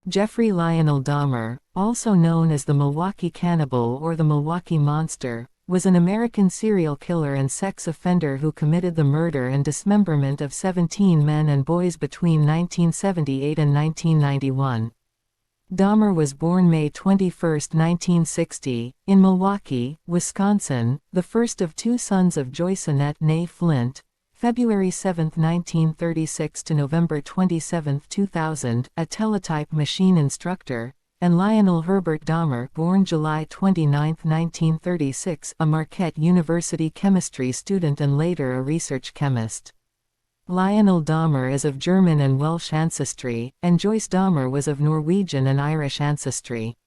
Jeffrey Lionel Dahmer, also known as the Milwaukee Cannibal or the Milwaukee Monster, was an American serial killer and sex offender who committed the murder and dismemberment of 17 men and boys between 1978 and 1991. Dahmer was born May 21, 1960, in Milwaukee, Wisconsin, the first of two sons of Joyce Annette née Flint, February 7, 1936 to November 27, 2000, a teletype machine instructor, and Lionel Herbert Dahmer, born July 29, 1936, a Marquette University chemistry student and later a research chemist. Lionel Dahmer is of German and Welsh ancestry, and Joyce Dahmer was of Norwegian and Irish ancestry.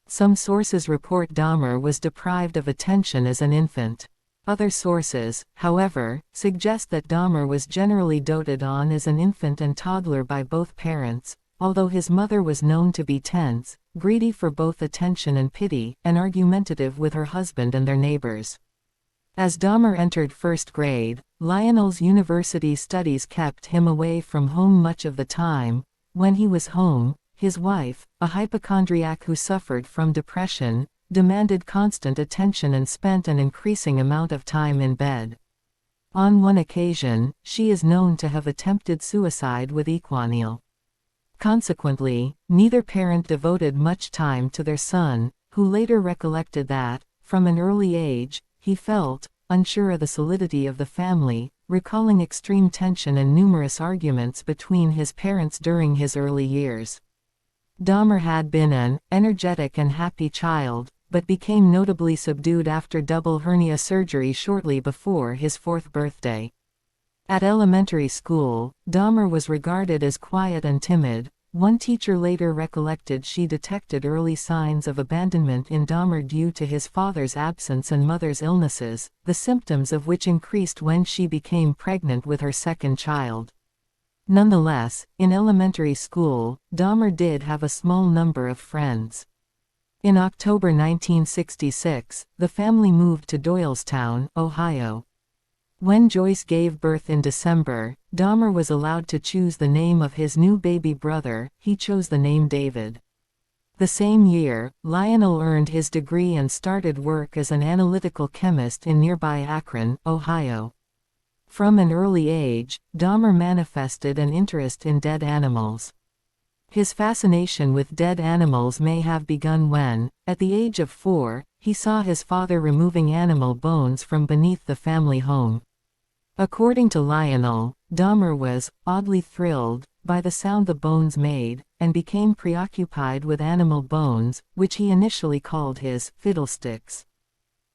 Some sources report Dahmer was deprived of attention as an infant. Other sources, however, suggest that Dahmer was generally doted on as an infant and toddler by both parents, although his mother was known to be tense, greedy for both attention and pity, and argumentative with her husband and their neighbors. As Dahmer entered first grade, Lionel's university studies kept him away from home much of the time. When he was home, his wife, a hypochondriac who suffered from depression, demanded constant attention and spent an increasing amount of time in bed. On one occasion, she is known to have attempted suicide with equanil. Consequently, neither parent devoted much time to their son, who later recollected that, from an early age, he felt unsure of the solidity of the family, recalling extreme tension and numerous arguments between his parents during his early years. Dahmer had been an energetic and happy child, but became notably subdued after double hernia surgery shortly before his 4th birthday. At elementary school, Dahmer was regarded as quiet and timid. One teacher later recollected she detected early signs of abandonment in Dahmer due to his father's absence and mother's illnesses, the symptoms of which increased when she became pregnant with her second child. Nonetheless, in elementary school, Dahmer did have a small number of friends. In October 1966, the family moved to Doylestown, Ohio. When Joyce gave birth in December, Dahmer was allowed to choose the name of his new baby brother. He chose the name David. The same year, Lionel earned his degree and started work as an analytical chemist in nearby Akron, Ohio. From an early age, Dahmer manifested an interest in dead animals. His fascination with dead animals may have begun when, at the age of 4, he saw his father removing animal bones from beneath the family home. According to Lionel, Dahmer was oddly thrilled by the sound the bones made, and became preoccupied with animal bones, which he initially called his fiddlesticks.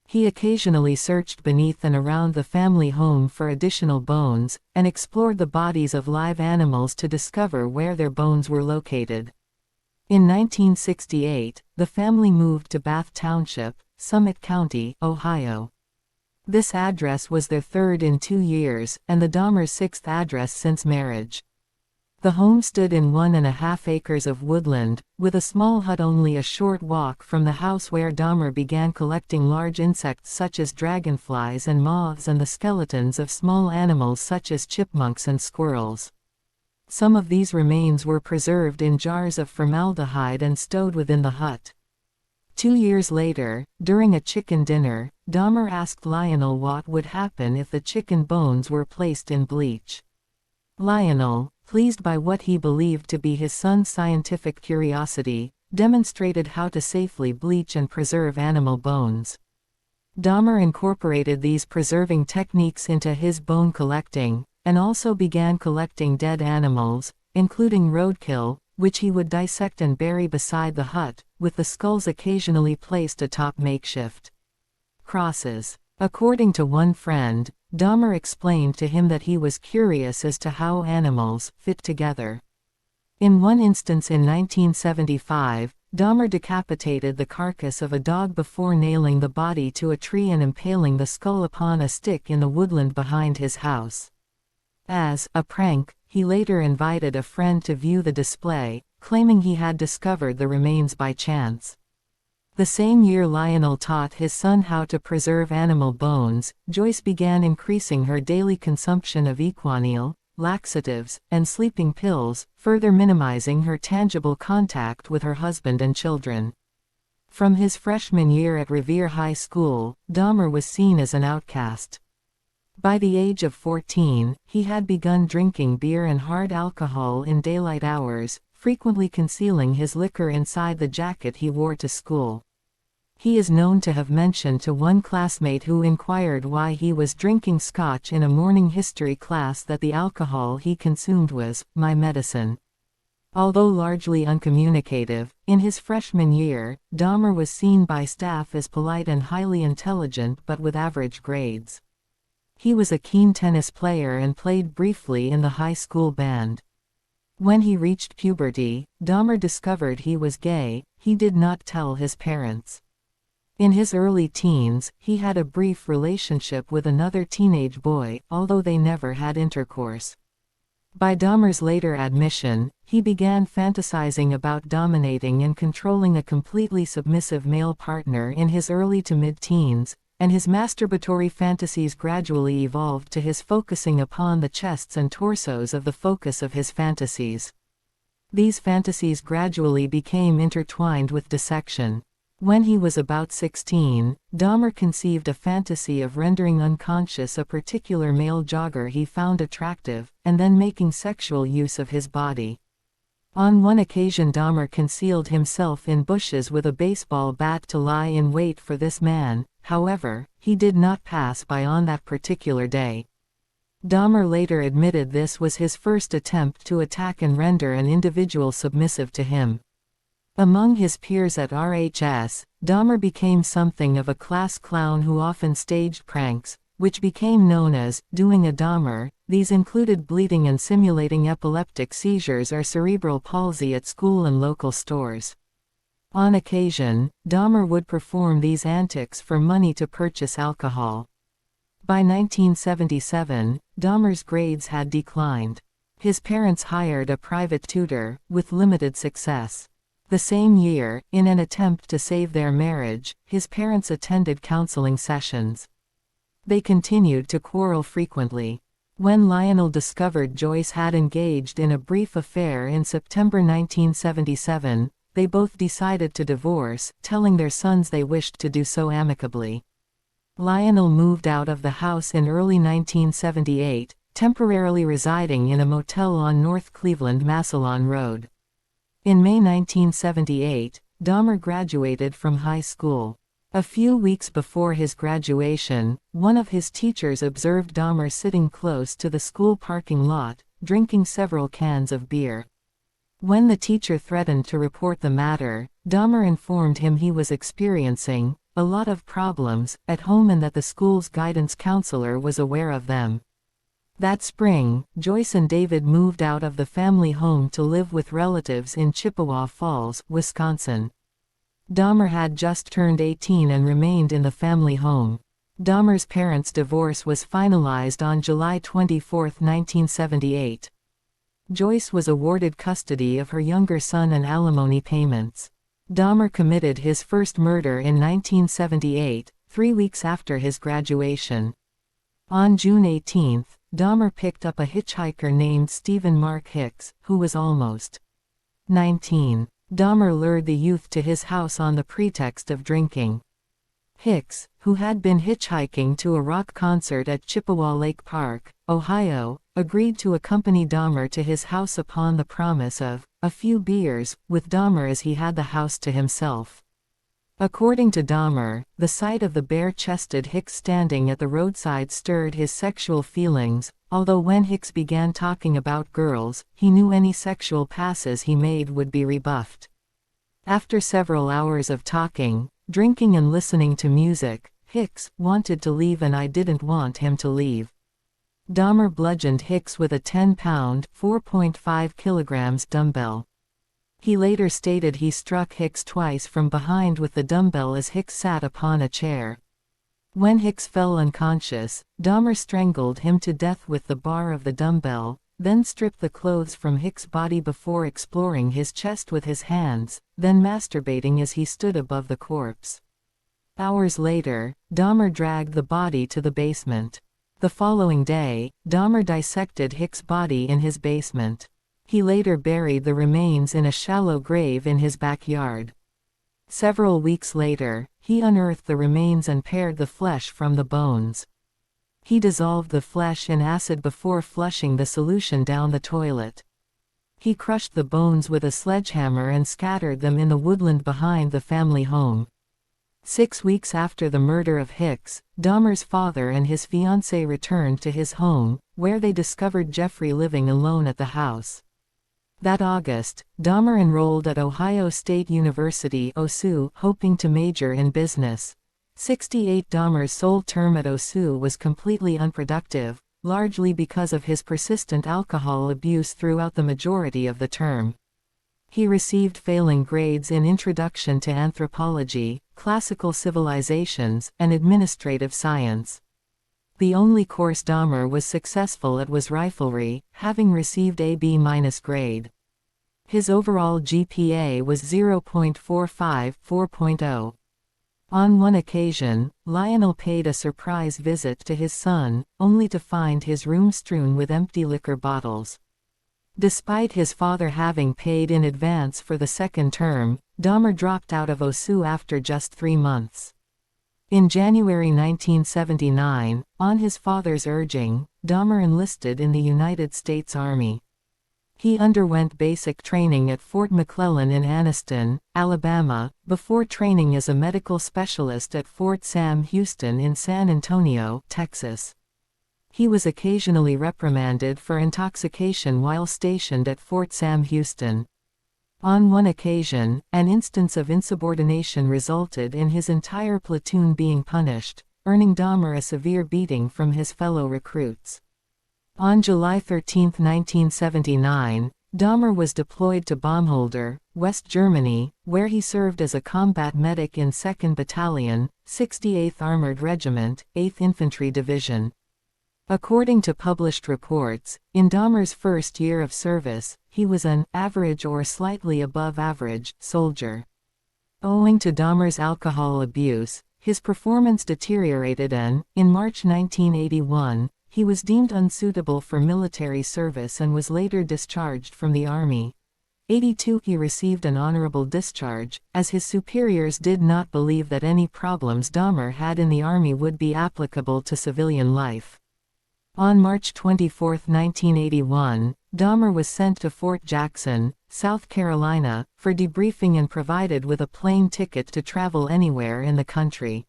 He occasionally searched beneath and around the family home for additional bones, and explored the bodies of live animals to discover where their bones were located. In 1968, the family moved to Bath Township, Summit County, Ohio. This address was their third in 2 years, and the Dahmers' 6th address since marriage. The home stood in 1.5 acres of woodland, with a small hut only a short walk from the house where Dahmer began collecting large insects such as dragonflies and moths and the skeletons of small animals such as chipmunks and squirrels. Some of these remains were preserved in jars of formaldehyde and stowed within the hut. 2 years later, during a chicken dinner, Dahmer asked Lionel what would happen if the chicken bones were placed in bleach. Lionel, pleased by what he believed to be his son's scientific curiosity, demonstrated how to safely bleach and preserve animal bones. Dahmer incorporated these preserving techniques into his bone collecting, and also began collecting dead animals, including roadkill, which he would dissect and bury beside the hut, with the skulls occasionally placed atop makeshift crosses. According to one friend, Dahmer explained to him that he was curious as to how animals fit together. In one instance in 1975, Dahmer decapitated the carcass of a dog before nailing the body to a tree and impaling the skull upon a stick in the woodland behind his house. As a prank, he later invited a friend to view the display, claiming he had discovered the remains by chance. The same year Lionel taught his son how to preserve animal bones. Joyce began increasing her daily consumption of equanil, laxatives, and sleeping pills, further minimizing her tangible contact with her husband and children. From his freshman year at Revere High School, Dahmer was seen as an outcast. By the age of 14, he had begun drinking beer and hard alcohol in daylight hours, frequently concealing his liquor inside the jacket he wore to school. He is known to have mentioned to one classmate who inquired why he was drinking scotch in a morning history class that the alcohol he consumed was "my medicine." Although largely uncommunicative, in his freshman year, Dahmer was seen by staff as polite and highly intelligent but with average grades. He was a keen tennis player and played briefly in the high school band. When he reached puberty, Dahmer discovered he was gay. He did not tell his parents. In his early teens, he had a brief relationship with another teenage boy, although they never had intercourse. By Dahmer's later admission, he began fantasizing about dominating and controlling a completely submissive male partner in his early to mid-teens, and his masturbatory fantasies gradually evolved to his focusing upon the chests and torsos of the focus of his fantasies. These fantasies gradually became intertwined with dissection. When he was about 16, Dahmer conceived a fantasy of rendering unconscious a particular male jogger he found attractive, and then making sexual use of his body. On one occasion Dahmer concealed himself in bushes with a baseball bat to lie in wait for this man. However, he did not pass by on that particular day. Dahmer later admitted this was his first attempt to attack and render an individual submissive to him. Among his peers at RHS, Dahmer became something of a class clown who often staged pranks, which became known as doing a Dahmer. These included bleeding and simulating epileptic seizures or cerebral palsy at school and local stores. On occasion, Dahmer would perform these antics for money to purchase alcohol. By 1977, Dahmer's grades had declined. His parents hired a private tutor, with limited success. The same year, in an attempt to save their marriage, his parents attended counseling sessions. They continued to quarrel frequently. When Lionel discovered Joyce had engaged in a brief affair in September 1977, they both decided to divorce, telling their sons they wished to do so amicably. Lionel moved out of the house in early 1978, temporarily residing in a motel on North Cleveland-Massillon Road. In May 1978, Dahmer graduated from high school. A few weeks before his graduation, one of his teachers observed Dahmer sitting close to the school parking lot, drinking several cans of beer. When the teacher threatened to report the matter, Dahmer informed him he was experiencing a lot of problems at home and that the school's guidance counselor was aware of them. That spring, Joyce and David moved out of the family home to live with relatives in Chippewa Falls, Wisconsin. Dahmer had just turned 18 and remained in the family home. Dahmer's parents' divorce was finalized on July 24, 1978. Joyce was awarded custody of her younger son and alimony payments. Dahmer committed his first murder in 1978, 3 weeks after his graduation. On June 18, Dahmer picked up a hitchhiker named Stephen Mark Hicks, who was almost 19. Dahmer lured the youth to his house on the pretext of drinking. Hicks, who had been hitchhiking to a rock concert at Chippewa Lake Park, Ohio, agreed to accompany Dahmer to his house upon the promise of a few beers, with Dahmer as he had the house to himself. According to Dahmer, the sight of the bare-chested Hicks standing at the roadside stirred his sexual feelings, although when Hicks began talking about girls, he knew any sexual passes he made would be rebuffed. After several hours of talking, drinking and listening to music, Hicks wanted to leave and I didn't want him to leave. Dahmer bludgeoned Hicks with a 10-pound (4.5 kilograms) dumbbell. He later stated he struck Hicks twice from behind with the dumbbell as Hicks sat upon a chair. When Hicks fell unconscious, Dahmer strangled him to death with the bar of the dumbbell, then stripped the clothes from Hicks' body before exploring his chest with his hands, then masturbating as he stood above the corpse. Hours later, Dahmer dragged the body to the basement. The following day, Dahmer dissected Hicks' body in his basement. He later buried the remains in a shallow grave in his backyard. Several weeks later, he unearthed the remains and pared the flesh from the bones. He dissolved the flesh in acid before flushing the solution down the toilet. He crushed the bones with a sledgehammer and scattered them in the woodland behind the family home. 6 weeks after the murder of Hicks, Dahmer's father and his fiancée returned to his home, where they discovered Jeffrey living alone at the house. That August, Dahmer enrolled at Ohio State University (OSU), hoping to major in business. 68 Dahmer's sole term at OSU was completely unproductive, largely because of his persistent alcohol abuse throughout the majority of the term. He received failing grades in Introduction to Anthropology, Classical Civilizations, and Administrative Science. The only course Dahmer was successful at was riflery, having received a B- grade. His overall GPA was 0.45, 4.0. On one occasion, Lionel paid a surprise visit to his son, only to find his room strewn with empty liquor bottles. Despite his father having paid in advance for the second term, Dahmer dropped out of OSU after just 3 months. In January 1979, on his father's urging, Dahmer enlisted in the United States Army. He underwent basic training at Fort McClellan in Anniston, Alabama, before training as a medical specialist at Fort Sam Houston in San Antonio, Texas. He was occasionally reprimanded for intoxication while stationed at Fort Sam Houston. On one occasion, an instance of insubordination resulted in his entire platoon being punished, earning Dahmer a severe beating from his fellow recruits. On July 13, 1979, Dahmer was deployed to Baumholder, West Germany, where he served as a combat medic in 2nd Battalion, 68th Armored Regiment, 8th Infantry Division. According to published reports, in Dahmer's first year of service, he was an average or slightly above average soldier. Owing to Dahmer's alcohol abuse, his performance deteriorated and, in March 1981, he was deemed unsuitable for military service and was later discharged from the Army. 82 He received an honorable discharge, as his superiors did not believe that any problems Dahmer had in the Army would be applicable to civilian life. On March 24, 1981, Dahmer was sent to Fort Jackson, South Carolina, for debriefing and provided with a plane ticket to travel anywhere in the country.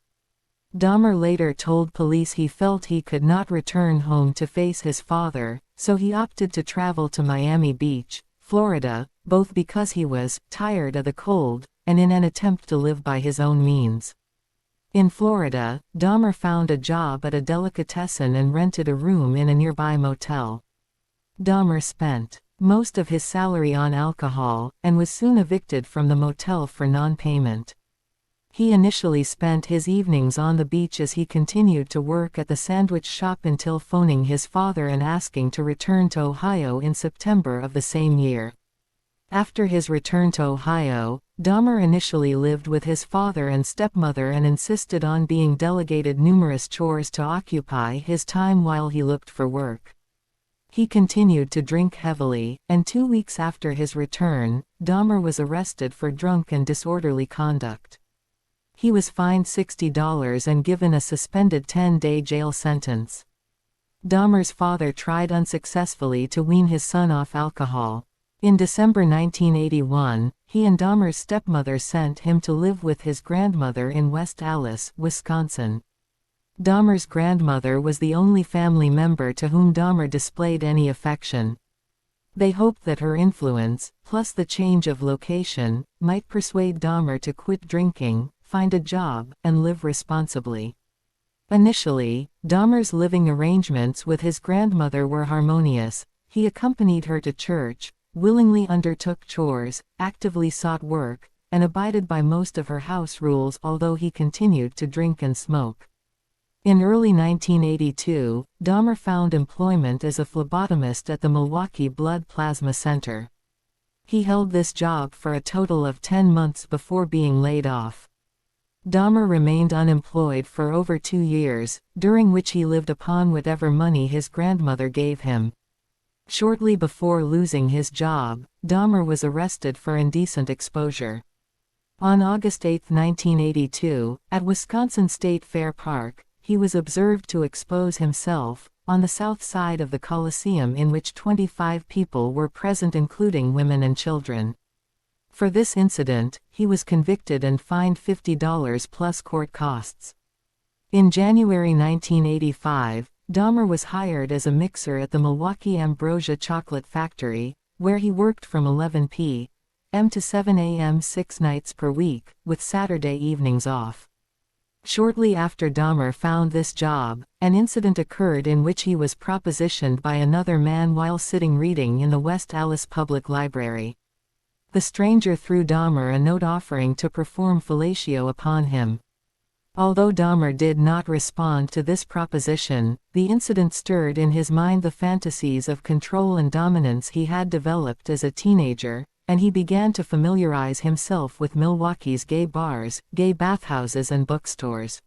Dahmer later told police he felt he could not return home to face his father, so he opted to travel to Miami Beach, Florida, both because he was tired of the cold, and in an attempt to live by his own means. In Florida, Dahmer found a job at a delicatessen and rented a room in a nearby motel. Dahmer spent most of his salary on alcohol, and was soon evicted from the motel for non-payment. He initially spent his evenings on the beach as he continued to work at the sandwich shop until phoning his father and asking to return to Ohio in September of the same year. After his return to Ohio, Dahmer initially lived with his father and stepmother and insisted on being delegated numerous chores to occupy his time while he looked for work. He continued to drink heavily, and 2 weeks after his return, Dahmer was arrested for drunk and disorderly conduct. He was fined $60 and given a suspended 10-day jail sentence. Dahmer's father tried unsuccessfully to wean his son off alcohol. In December 1981, he and Dahmer's stepmother sent him to live with his grandmother in West Allis, Wisconsin. Dahmer's grandmother was the only family member to whom Dahmer displayed any affection. They hoped that her influence, plus the change of location, might persuade Dahmer to quit drinking, find a job, and live responsibly. Initially, Dahmer's living arrangements with his grandmother were harmonious. He accompanied her to church, willingly undertook chores, actively sought work, and abided by most of her house rules, although he continued to drink and smoke. In early 1982, Dahmer found employment as a phlebotomist at the Milwaukee Blood Plasma Center. He held this job for a total of 10 months before being laid off. Dahmer remained unemployed for over 2 years, during which he lived upon whatever money his grandmother gave him. Shortly before losing his job, Dahmer was arrested for indecent exposure. On August 8, 1982, at Wisconsin State Fair Park, he was observed to expose himself, on the south side of the Coliseum in which 25 people were present including women and children. For this incident, he was convicted and fined $50 plus court costs. In January 1985, Dahmer was hired as a mixer at the Milwaukee Ambrosia Chocolate Factory, where he worked from 11 p.m. to 7 a.m. 6 nights per week, with Saturday evenings off. Shortly after Dahmer found this job, an incident occurred in which he was propositioned by another man while sitting reading in the West Allis Public Library. The stranger threw Dahmer a note offering to perform fellatio upon him. Although Dahmer did not respond to this proposition, the incident stirred in his mind the fantasies of control and dominance he had developed as a teenager, and he began to familiarize himself with Milwaukee's gay bars, gay bathhouses and bookstores.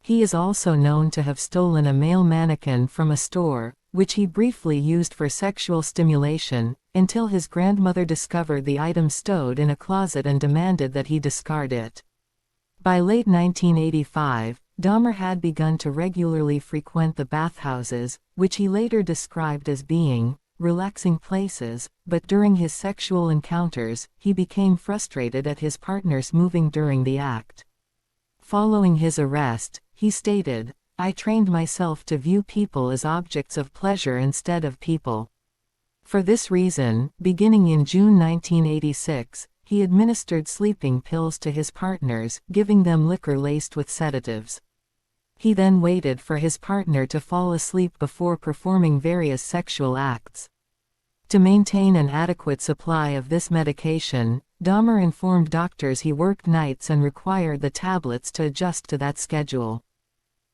He is also known to have stolen a male mannequin from a store, which he briefly used for sexual stimulation, until his grandmother discovered the item stowed in a closet and demanded that he discard it. By late 1985, Dahmer had begun to regularly frequent the bathhouses, which he later described as being relaxing places, but during his sexual encounters, he became frustrated at his partners moving during the act. Following his arrest, he stated, "I trained myself to view people as objects of pleasure instead of people." For this reason, beginning in June 1986, he administered sleeping pills to his partners, giving them liquor laced with sedatives. He then waited for his partner to fall asleep before performing various sexual acts. To maintain an adequate supply of this medication, Dahmer informed doctors he worked nights and required the tablets to adjust to that schedule.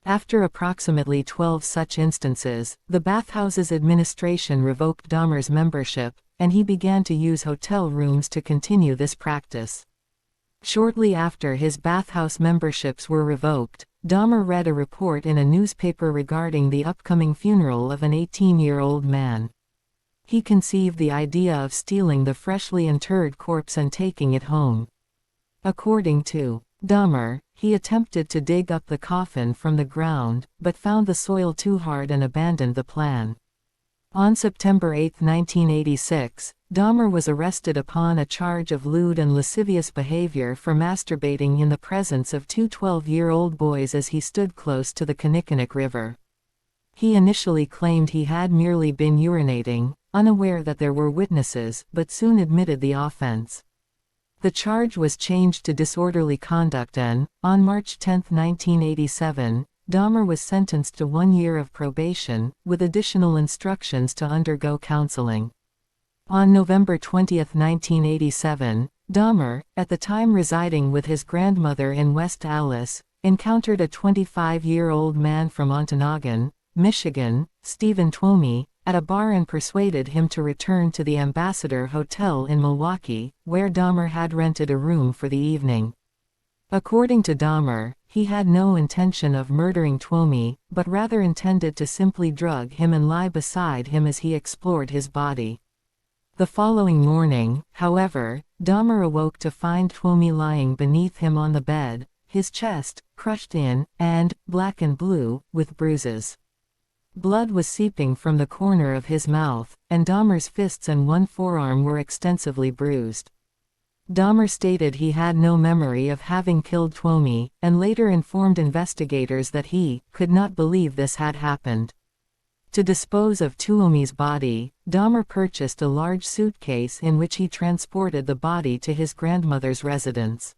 After approximately 12 such instances, the bathhouse's administration revoked Dahmer's membership, and he began to use hotel rooms to continue this practice. Shortly after his bathhouse memberships were revoked, Dahmer read a report in a newspaper regarding the upcoming funeral of an 18-year-old man. He conceived the idea of stealing the freshly interred corpse and taking it home. According to Dahmer, he attempted to dig up the coffin from the ground, but found the soil too hard and abandoned the plan. On September 8, 1986, Dahmer was arrested upon a charge of lewd and lascivious behavior for masturbating in the presence of two 12-year-old boys as he stood close to the Kinnickinnick River. He initially claimed he had merely been urinating, unaware that there were witnesses, but soon admitted the offense. The charge was changed to disorderly conduct and, on March 10, 1987, Dahmer was sentenced to 1 year of probation, with additional instructions to undergo counseling. On November 20, 1987, Dahmer, at the time residing with his grandmother in West Allis, encountered a 25-year-old man from Ontonagon, Michigan, Stephen Twomey, at a bar and persuaded him to return to the Ambassador Hotel in Milwaukee, where Dahmer had rented a room for the evening. According to Dahmer, he had no intention of murdering Twomey, but rather intended to simply drug him and lie beside him as he explored his body. The following morning, however, Dahmer awoke to find Twomey lying beneath him on the bed, his chest, crushed in, and, black and blue, with bruises. Blood was seeping from the corner of his mouth, and Dahmer's fists and one forearm were extensively bruised. Dahmer stated he had no memory of having killed Twomey, and later informed investigators that he could not believe this had happened. To dispose of Twomey's body, Dahmer purchased a large suitcase in which he transported the body to his grandmother's residence.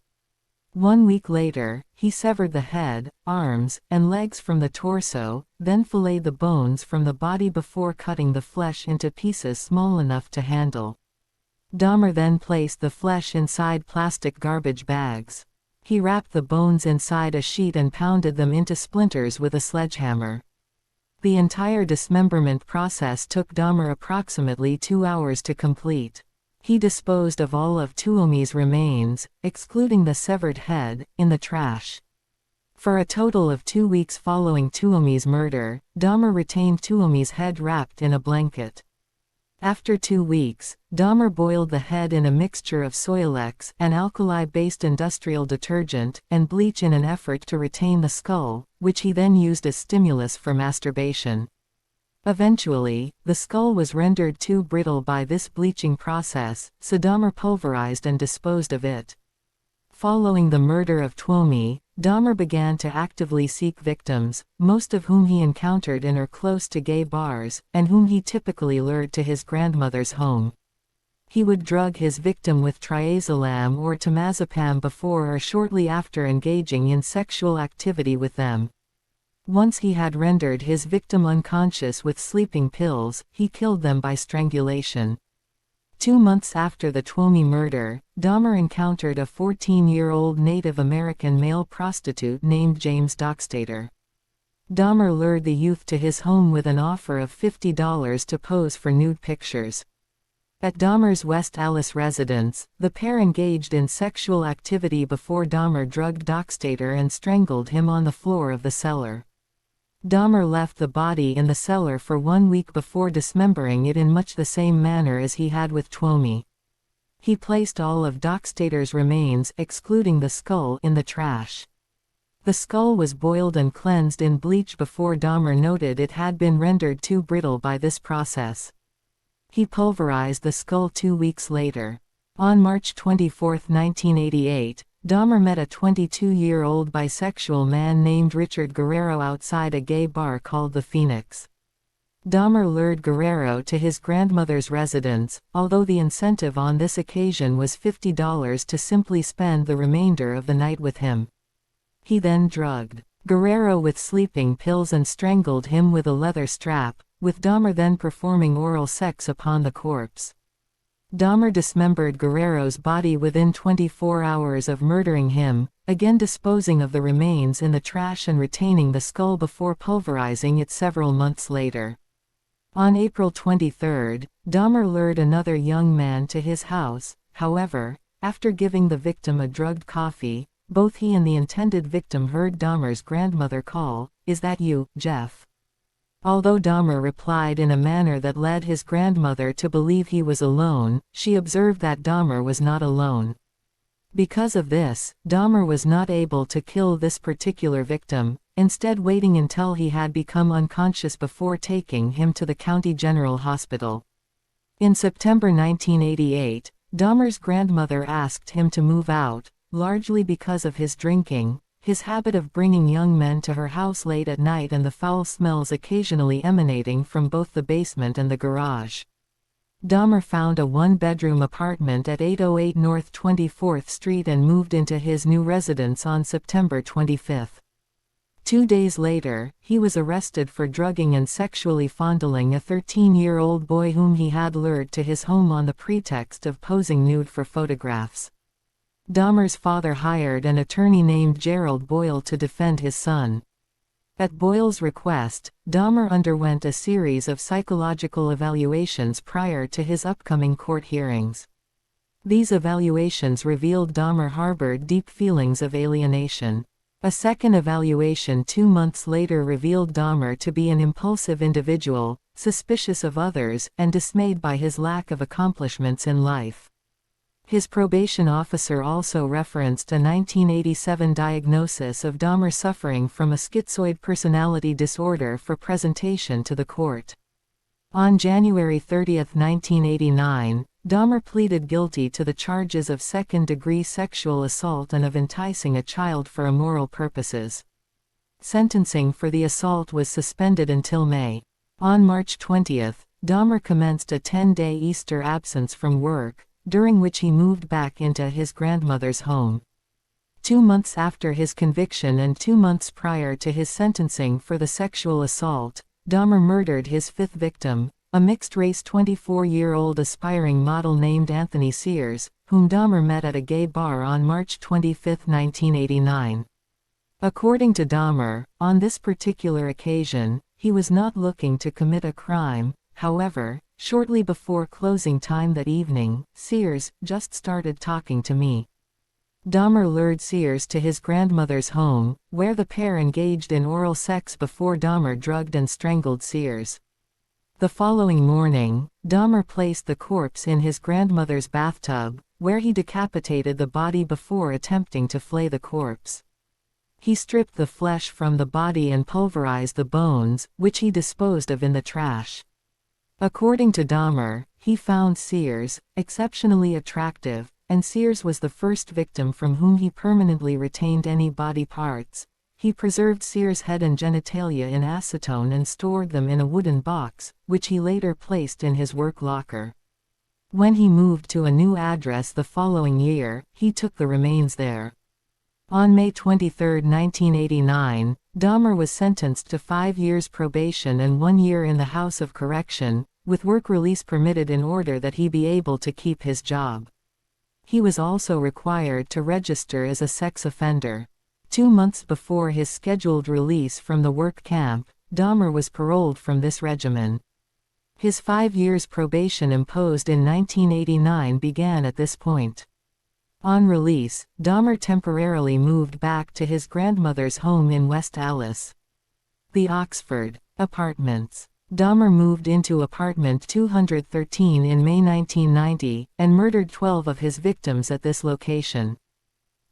1 week later, he severed the head, arms, and legs from the torso, then filleted the bones from the body before cutting the flesh into pieces small enough to handle. Dahmer then placed the flesh inside plastic garbage bags. He wrapped the bones inside a sheet and pounded them into splinters with a sledgehammer. The entire dismemberment process took Dahmer approximately 2 hours to complete. He disposed of all of Tuomi's remains, excluding the severed head, in the trash. For a total of 2 weeks following Tuomi's murder, Dahmer retained Tuomi's head wrapped in a blanket. After 2 weeks, Dahmer boiled the head in a mixture of Soilex, an alkali-based industrial detergent, and bleach in an effort to retain the skull, which he then used as stimulus for masturbation. Eventually, the skull was rendered too brittle by this bleaching process, so Dahmer pulverized and disposed of it. Following the murder of Tuomi, Dahmer began to actively seek victims, most of whom he encountered in or close to gay bars, and whom he typically lured to his grandmother's home. He would drug his victim with triazolam or temazepam before or shortly after engaging in sexual activity with them. Once he had rendered his victim unconscious with sleeping pills, he killed them by strangulation. 2 months after the Tuomi murder, Dahmer encountered a 14-year-old Native American male prostitute named James Dockstader. Dahmer lured the youth to his home with an offer of $50 to pose for nude pictures. At Dahmer's West Allis residence, the pair engaged in sexual activity before Dahmer drugged Dockstader and strangled him on the floor of the cellar. Dahmer left the body in the cellar for 1 week before dismembering it in much the same manner as he had with Tuomi. He placed all of Dockstader's remains, excluding the skull, in the trash. The skull was boiled and cleansed in bleach before Dahmer noted it had been rendered too brittle by this process. He pulverized the skull 2 weeks later. On March 24, 1988, Dahmer met a 22-year-old bisexual man named Richard Guerrero outside a gay bar called the Phoenix. Dahmer lured Guerrero to his grandmother's residence, although the incentive on this occasion was $50 to simply spend the remainder of the night with him. He then drugged Guerrero with sleeping pills and strangled him with a leather strap, with Dahmer then performing oral sex upon the corpse. Dahmer dismembered Guerrero's body within 24 hours of murdering him, again disposing of the remains in the trash and retaining the skull before pulverizing it several months later. On April 23, Dahmer lured another young man to his house. However, after giving the victim a drugged coffee, both he and the intended victim heard Dahmer's grandmother call, "Is that you, Jeff?" Although Dahmer replied in a manner that led his grandmother to believe he was alone, she observed that Dahmer was not alone. Because of this, Dahmer was not able to kill this particular victim, instead waiting until he had become unconscious before taking him to the County General Hospital. In September 1988, Dahmer's grandmother asked him to move out, largely because of his drinking, his habit of bringing young men to her house late at night and the foul smells occasionally emanating from both the basement and the garage. Dahmer found a 1-bedroom apartment at 808 North 24th Street and moved into his new residence on September 25. 2 days later, he was arrested for drugging and sexually fondling a 13-year-old boy whom he had lured to his home on the pretext of posing nude for photographs. Dahmer's father hired an attorney named Gerald Boyle to defend his son. At Boyle's request, Dahmer underwent a series of psychological evaluations prior to his upcoming court hearings. These evaluations revealed Dahmer harbored deep feelings of alienation. A second evaluation 2 months later revealed Dahmer to be an impulsive individual, suspicious of others, and dismayed by his lack of accomplishments in life. His probation officer also referenced a 1987 diagnosis of Dahmer suffering from a schizoid personality disorder for presentation to the court. On January 30, 1989, Dahmer pleaded guilty to the charges of second-degree sexual assault and of enticing a child for immoral purposes. Sentencing for the assault was suspended until May. On March 20, Dahmer commenced a 10-day Easter absence from work, during which he moved back into his grandmother's home. 2 months after his conviction and 2 months prior to his sentencing for the sexual assault, Dahmer murdered his 5th victim, a mixed-race 24-year-old aspiring model named Anthony Sears, whom Dahmer met at a gay bar on March 25, 1989. According to Dahmer, on this particular occasion, he was not looking to commit a crime, however, shortly before closing time that evening, Sears just started talking to me. Dahmer lured Sears to his grandmother's home, where the pair engaged in oral sex before Dahmer drugged and strangled Sears. The following morning, Dahmer placed the corpse in his grandmother's bathtub, where he decapitated the body before attempting to flay the corpse. He stripped the flesh from the body and pulverized the bones, which he disposed of in the trash. According to Dahmer, he found Sears exceptionally attractive, and Sears was the first victim from whom he permanently retained any body parts. He preserved Sears' head and genitalia in acetone and stored them in a wooden box, which he later placed in his work locker. When he moved to a new address the following year, he took the remains there. On May 23, 1989, Dahmer was sentenced to 5 years probation and 1 year in the House of Correction, with work release permitted in order that he be able to keep his job. He was also required to register as a sex offender. 2 months before his scheduled release from the work camp, Dahmer was paroled from this regimen. His 5 years probation imposed in 1989 began at this point. On release, Dahmer temporarily moved back to his grandmother's home in West Allis. The Oxford Apartments. Dahmer moved into apartment 213 in May 1990, and murdered 12 of his victims at this location.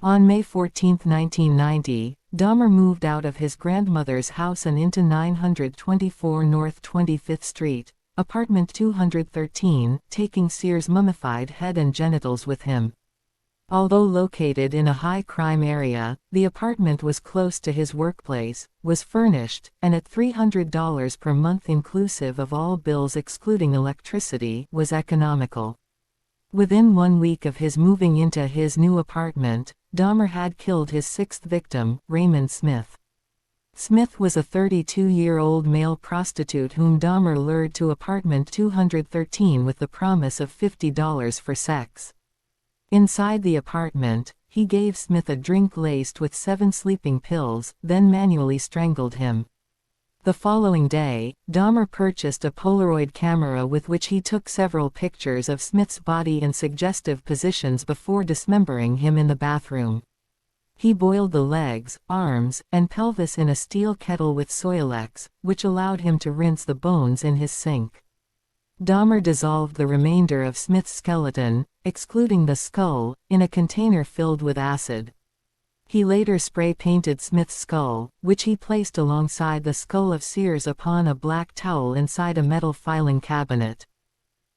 On May 14, 1990, Dahmer moved out of his grandmother's house and into 924 North 25th Street, apartment 213, taking Sears' mummified head and genitals with him. Although located in a high-crime area, the apartment was close to his workplace, was furnished, and at $300 per month inclusive of all bills excluding electricity, was economical. Within 1 week of his moving into his new apartment, Dahmer had killed his 6th victim, Raymond Smith. Smith was a 32-year-old male prostitute whom Dahmer lured to apartment 213 with the promise of $50 for sex. Inside the apartment, he gave Smith a drink laced with 7 sleeping pills, then manually strangled him. The following day, Dahmer purchased a Polaroid camera with which he took several pictures of Smith's body in suggestive positions before dismembering him in the bathroom. He boiled the legs, arms, and pelvis in a steel kettle with Soilex, which allowed him to rinse the bones in his sink. Dahmer dissolved the remainder of Smith's skeleton, excluding the skull, in a container filled with acid. He later spray-painted Smith's skull, which he placed alongside the skull of Sears upon a black towel inside a metal filing cabinet.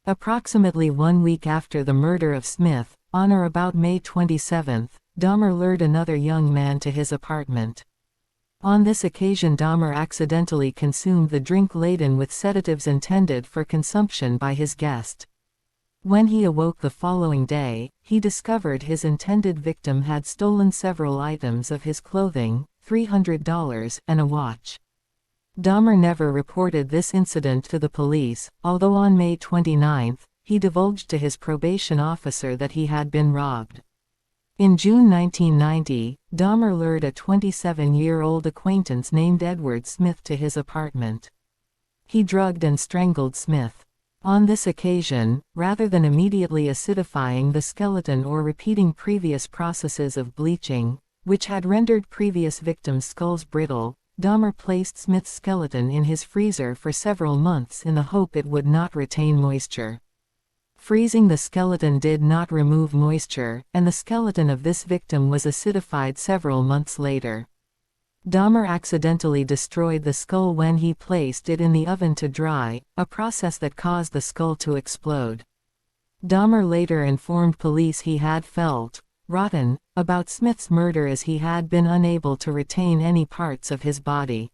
Approximately 1 week after the murder of Smith, on or about May 27, Dahmer lured another young man to his apartment. On this occasion Dahmer accidentally consumed the drink laden with sedatives intended for consumption by his guest. When he awoke the following day, he discovered his intended victim had stolen several items of his clothing, $300, and a watch. Dahmer never reported this incident to the police, although on May 29, he divulged to his probation officer that he had been robbed. In June 1990, Dahmer lured a 27-year-old acquaintance named Edward Smith to his apartment. He drugged and strangled Smith. On this occasion, rather than immediately acidifying the skeleton or repeating previous processes of bleaching, which had rendered previous victims' skulls brittle, Dahmer placed Smith's skeleton in his freezer for several months in the hope it would not retain moisture. Freezing the skeleton did not remove moisture, and the skeleton of this victim was acidified several months later. Dahmer accidentally destroyed the skull when he placed it in the oven to dry, a process that caused the skull to explode. Dahmer later informed police he had felt rotten about Smith's murder as he had been unable to retain any parts of his body.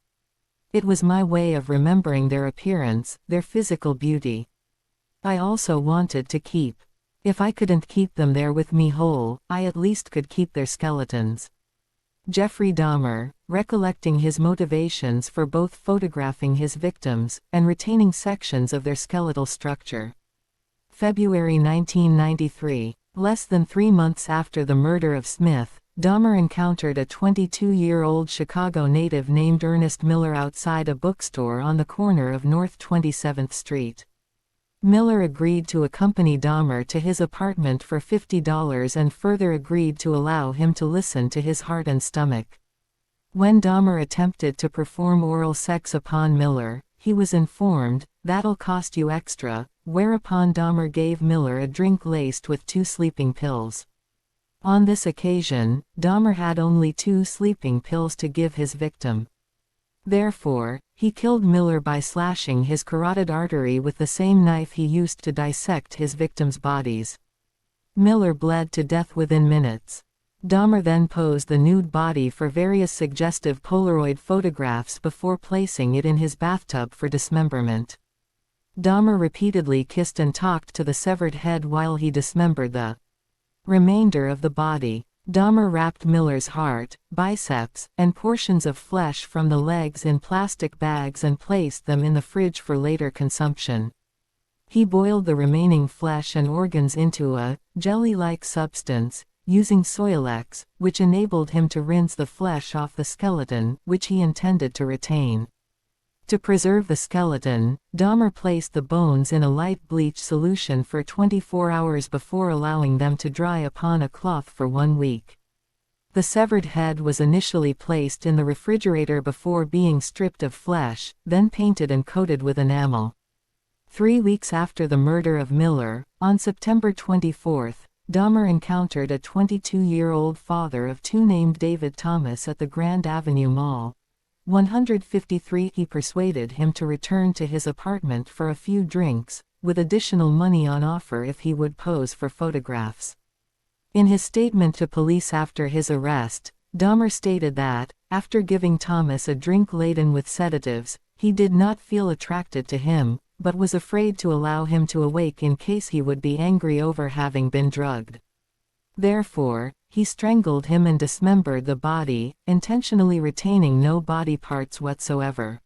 It was my way of remembering their appearance, their physical beauty. I also wanted to keep. If I couldn't keep them there with me whole, I at least could keep their skeletons. Jeffrey Dahmer, recollecting his motivations for both photographing his victims and retaining sections of their skeletal structure. February 1993. Less than 3 months after the murder of Smith, Dahmer encountered a 22-year-old Chicago native named Ernest Miller outside a bookstore on the corner of North 27th Street. Miller agreed to accompany Dahmer to his apartment for $50 and further agreed to allow him to listen to his heart and stomach. When Dahmer attempted to perform oral sex upon Miller, he was informed, "That'll cost you extra," whereupon Dahmer gave Miller a drink laced with 2 sleeping pills. On this occasion, Dahmer had only 2 sleeping pills to give his victim. Therefore, he killed Miller by slashing his carotid artery with the same knife he used to dissect his victims' bodies. Miller bled to death within minutes. Dahmer then posed the nude body for various suggestive Polaroid photographs before placing it in his bathtub for dismemberment. Dahmer repeatedly kissed and talked to the severed head while he dismembered the remainder of the body. Dahmer wrapped Miller's heart, biceps, and portions of flesh from the legs in plastic bags and placed them in the fridge for later consumption. He boiled the remaining flesh and organs into a jelly-like substance, using Soilex, which enabled him to rinse the flesh off the skeleton, which he intended to retain. To preserve the skeleton, Dahmer placed the bones in a light bleach solution for 24 hours before allowing them to dry upon a cloth for 1 week. The severed head was initially placed in the refrigerator before being stripped of flesh, then painted and coated with enamel. 3 weeks after the murder of Miller, on September 24, Dahmer encountered a 22-year-old father of 2 named David Thomas at the Grand Avenue Mall. 153. He persuaded him to return to his apartment for a few drinks, with additional money on offer if he would pose for photographs. In his statement to police after his arrest, Dahmer stated that, after giving Thomas a drink laden with sedatives, he did not feel attracted to him, but was afraid to allow him to awake in case he would be angry over having been drugged. Therefore, he strangled him and dismembered the body, intentionally retaining no body parts whatsoever.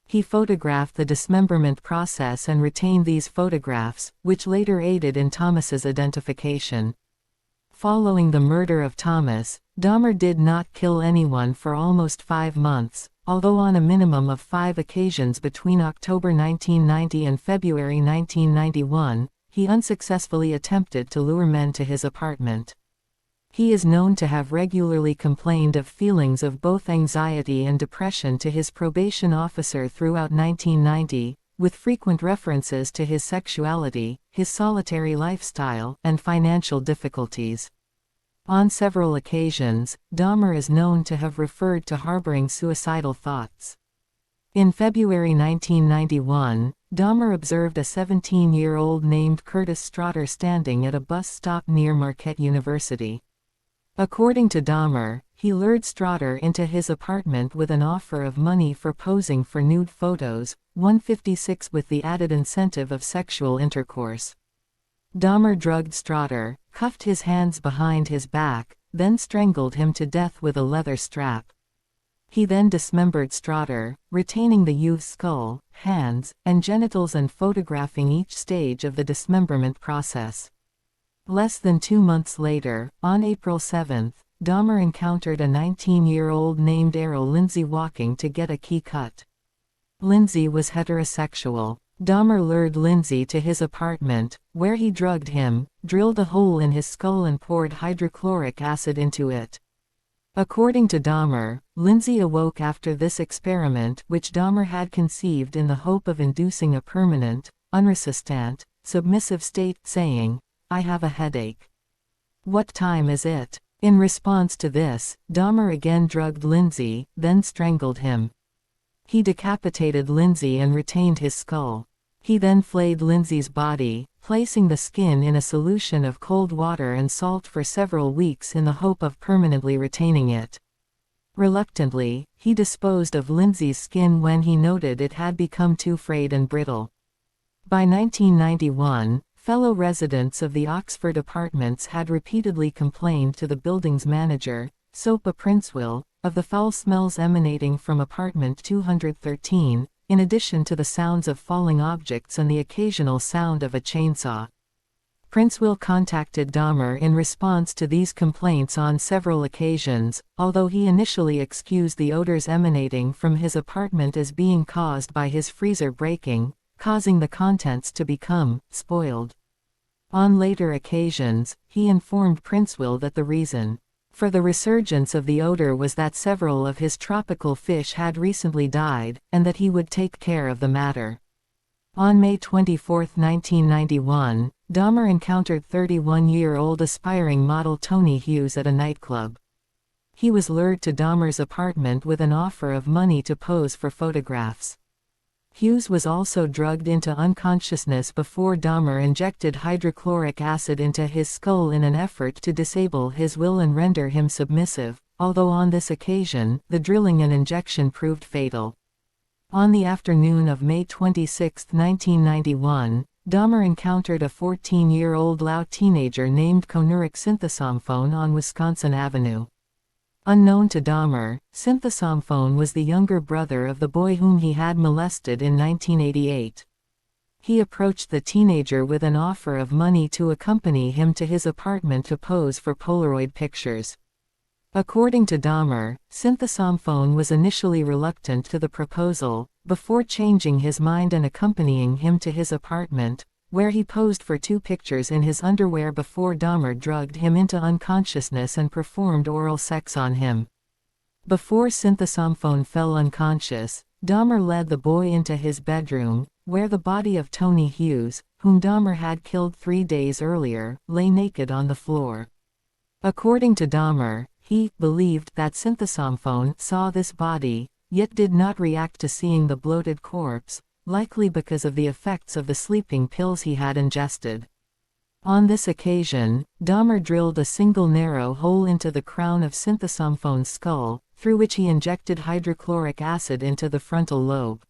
He photographed the dismemberment process and retained these photographs, which later aided in Thomas's identification. Following the murder of Thomas, Dahmer did not kill anyone for almost 5 months, although on a minimum of 5 occasions between October 1990 and February 1991, he unsuccessfully attempted to lure men to his apartment. He is known to have regularly complained of feelings of both anxiety and depression to his probation officer throughout 1990, with frequent references to his sexuality, his solitary lifestyle, and financial difficulties. On several occasions, Dahmer is known to have referred to harboring suicidal thoughts. In February 1991, Dahmer observed a 17-year-old named Curtis Straughter standing at a bus stop near Marquette University. According to Dahmer, he lured Straughter into his apartment with an offer of money for posing for nude photos, $156 with the added incentive of sexual intercourse. Dahmer drugged Straughter, cuffed his hands behind his back, then strangled him to death with a leather strap. He then dismembered Straughter, retaining the youth's skull, hands, and genitals and photographing each stage of the dismemberment process. Less than 2 months later, on April 7, Dahmer encountered a 19-year-old named Errol Lindsay walking to get a key cut. Lindsay was heterosexual. Dahmer lured Lindsay to his apartment, where he drugged him, drilled a hole in his skull and poured hydrochloric acid into it. According to Dahmer, Lindsay awoke after this experiment, which Dahmer had conceived in the hope of inducing a permanent, unresistant, submissive state, saying, "I have a headache. What time is it?" In response to this, Dahmer again drugged Lindsay, then strangled him. He decapitated Lindsay and retained his skull. He then flayed Lindsay's body, placing the skin in a solution of cold water and salt for several weeks in the hope of permanently retaining it. Reluctantly, he disposed of Lindsay's skin when he noted it had become too frayed and brittle. By 1991, fellow residents of the Oxford apartments had repeatedly complained to the building's manager, Sopa Princewell, of the foul smells emanating from apartment 213, in addition to the sounds of falling objects and the occasional sound of a chainsaw. Princeville contacted Dahmer in response to these complaints on several occasions, although he initially excused the odors emanating from his apartment as being caused by his freezer breaking, causing the contents to become spoiled. On later occasions, he informed Princeville that the reason for the resurgence of the odor was that several of his tropical fish had recently died, and that he would take care of the matter. On May 24, 1991, Dahmer encountered 31-year-old aspiring model Tony Hughes at a nightclub. He was lured to Dahmer's apartment with an offer of money to pose for photographs. Hughes was also drugged into unconsciousness before Dahmer injected hydrochloric acid into his skull in an effort to disable his will and render him submissive, although on this occasion, the drilling and injection proved fatal. On the afternoon of May 26, 1991, Dahmer encountered a 14-year-old Lao teenager named Konurek Synthesomphone on Wisconsin Avenue. Unknown to Dahmer, Synthesomphone was the younger brother of the boy whom he had molested in 1988. He approached the teenager with an offer of money to accompany him to his apartment to pose for Polaroid pictures. According to Dahmer, Synthesomphone was initially reluctant to the proposal, before changing his mind and accompanying him to his apartment, where he posed for 2 pictures in his underwear before Dahmer drugged him into unconsciousness and performed oral sex on him. Before Synthesomphone fell unconscious, Dahmer led the boy into his bedroom, where the body of Tony Hughes, whom Dahmer had killed 3 days earlier, lay naked on the floor. According to Dahmer, he believed that Synthesomphone saw this body, yet did not react to seeing the bloated corpse, likely because of the effects of the sleeping pills he had ingested. On this occasion, Dahmer drilled a single narrow hole into the crown of Synthesomphone's skull, through which he injected hydrochloric acid into the frontal lobe.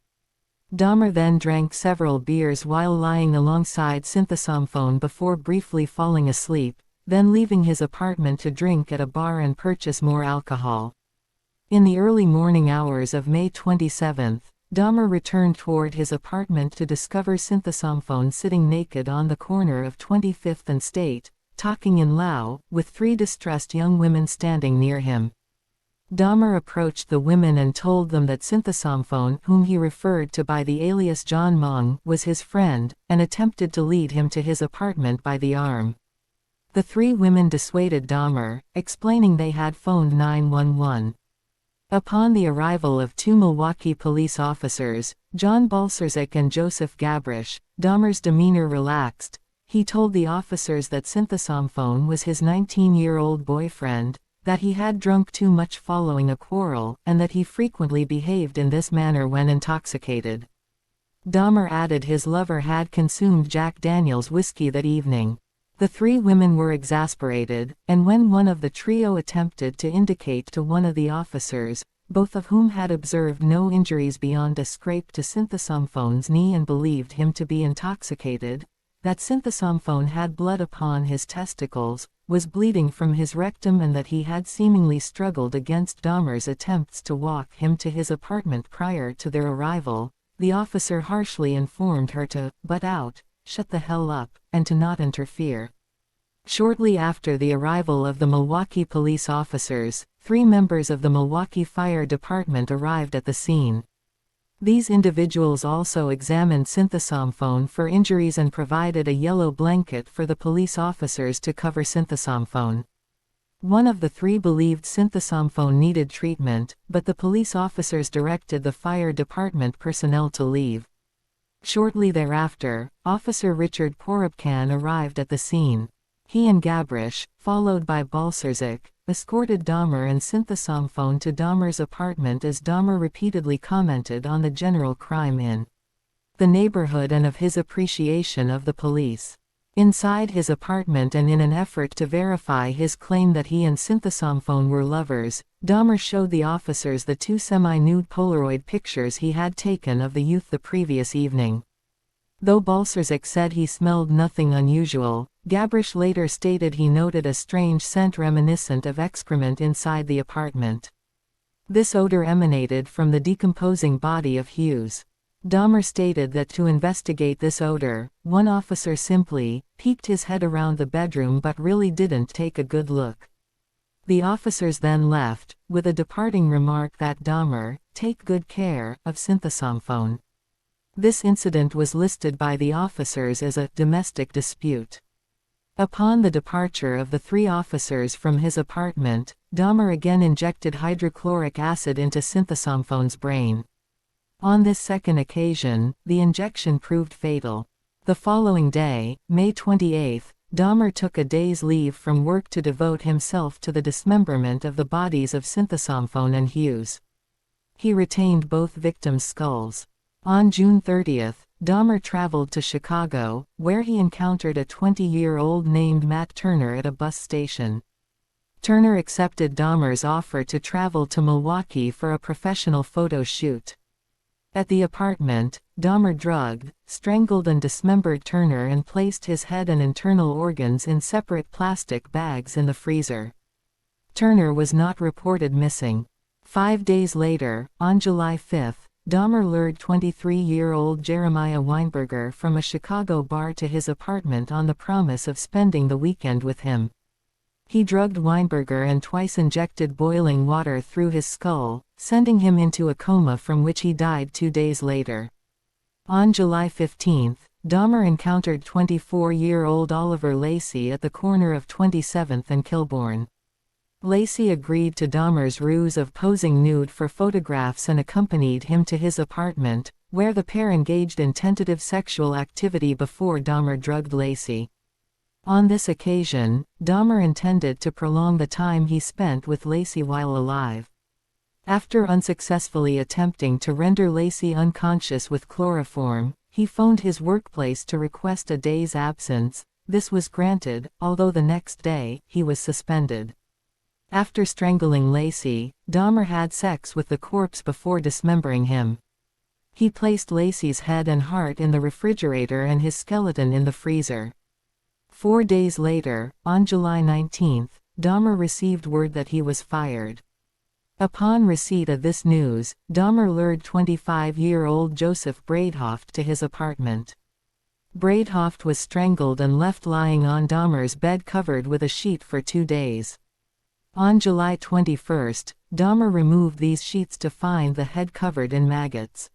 Dahmer then drank several beers while lying alongside Synthesomphone before briefly falling asleep, then leaving his apartment to drink at a bar and purchase more alcohol. In the early morning hours of May 27, Dahmer returned toward his apartment to discover Synthesomphone sitting naked on the corner of 25th and State, talking in Lao, with 3 distressed young women standing near him. Dahmer approached the women and told them that Synthesomphone, whom he referred to by the alias John Mong, was his friend, and attempted to lead him to his apartment by the arm. The 3 women dissuaded Dahmer, explaining they had phoned 911. Upon the arrival of 2 Milwaukee police officers, John Balcerzik and Joseph Gabrish, Dahmer's demeanor relaxed. He told the officers that Synthesomphone was his 19-year-old boyfriend, that he had drunk too much following a quarrel, and that he frequently behaved in this manner when intoxicated. Dahmer added his lover had consumed Jack Daniel's whiskey that evening. The 3 women were exasperated, and when one of the trio attempted to indicate to one of the officers, both of whom had observed no injuries beyond a scrape to Synthesomphone's knee and believed him to be intoxicated, that Synthesomphone had blood upon his testicles, was bleeding from his rectum and that he had seemingly struggled against Dahmer's attempts to walk him to his apartment prior to their arrival, the officer harshly informed her to "butt out, shut the hell up," and to not interfere. Shortly after the arrival of the Milwaukee police officers, 3 members of the Milwaukee Fire Department arrived at the scene. These individuals also examined Synthesomphone for injuries and provided a yellow blanket for the police officers to cover Synthesomphone. One of the 3 believed Synthesomphone needed treatment, but the police officers directed the fire department personnel to leave. Shortly thereafter, Officer Richard Porubkan arrived at the scene. He and Gabrish, followed by Balcerzik, escorted Dahmer and Synthesomphone to Dahmer's apartment as Dahmer repeatedly commented on the general crime in the neighborhood and of his appreciation of the police. Inside his apartment and in an effort to verify his claim that he and Synthesomphone were lovers, Dahmer showed the officers the 2 semi-nude Polaroid pictures he had taken of the youth the previous evening. Though Balcerzik said he smelled nothing unusual, Gabrish later stated he noted a strange scent reminiscent of excrement inside the apartment. This odor emanated from the decomposing body of Hughes. Dahmer stated that to investigate this odor, one officer simply peeked his head around the bedroom but really didn't take a good look. The officers then left, with a departing remark that Dahmer take good care of synthesophone. This incident was listed by the officers as a domestic dispute. Upon the departure of the three officers from his apartment, Dahmer again injected hydrochloric acid into synthesophone's brain. On this second occasion, the injection proved fatal. The following day, May 28, Dahmer took a day's leave from work to devote himself to the dismemberment of the bodies of synthesophone and Hughes. He retained both victims' skulls. On June 30, Dahmer traveled to Chicago, where he encountered a 20-year-old named Matt Turner at a bus station. Turner accepted Dahmer's offer to travel to Milwaukee for a professional photo shoot. At the apartment, Dahmer drugged, strangled and dismembered Turner and placed his head and internal organs in separate plastic bags in the freezer. Turner was not reported missing. 5 days later, on July 5, Dahmer lured 23-year-old Jeremiah Weinberger from a Chicago bar to his apartment on the promise of spending the weekend with him. He drugged Weinberger and twice injected boiling water through his skull, sending him into a coma from which he died 2 days later. On July 15, Dahmer encountered 24-year-old Oliver Lacey at the corner of 27th and Kilbourne. Lacey agreed to Dahmer's ruse of posing nude for photographs and accompanied him to his apartment, where the pair engaged in tentative sexual activity before Dahmer drugged Lacey. On this occasion, Dahmer intended to prolong the time he spent with Lacey while alive. After unsuccessfully attempting to render Lacey unconscious with chloroform, he phoned his workplace to request a day's absence. This was granted, although the next day, he was suspended. After strangling Lacey, Dahmer had sex with the corpse before dismembering him. He placed Lacey's head and heart in the refrigerator and his skeleton in the freezer. 4 days later, on July 19, Dahmer received word that he was fired. Upon receipt of this news, Dahmer lured 25-year-old Joseph Bradehoft to his apartment. Bradehoft was strangled and left lying on Dahmer's bed covered with a sheet for 2 days. On July 21, Dahmer removed these sheets to find the head covered in maggots.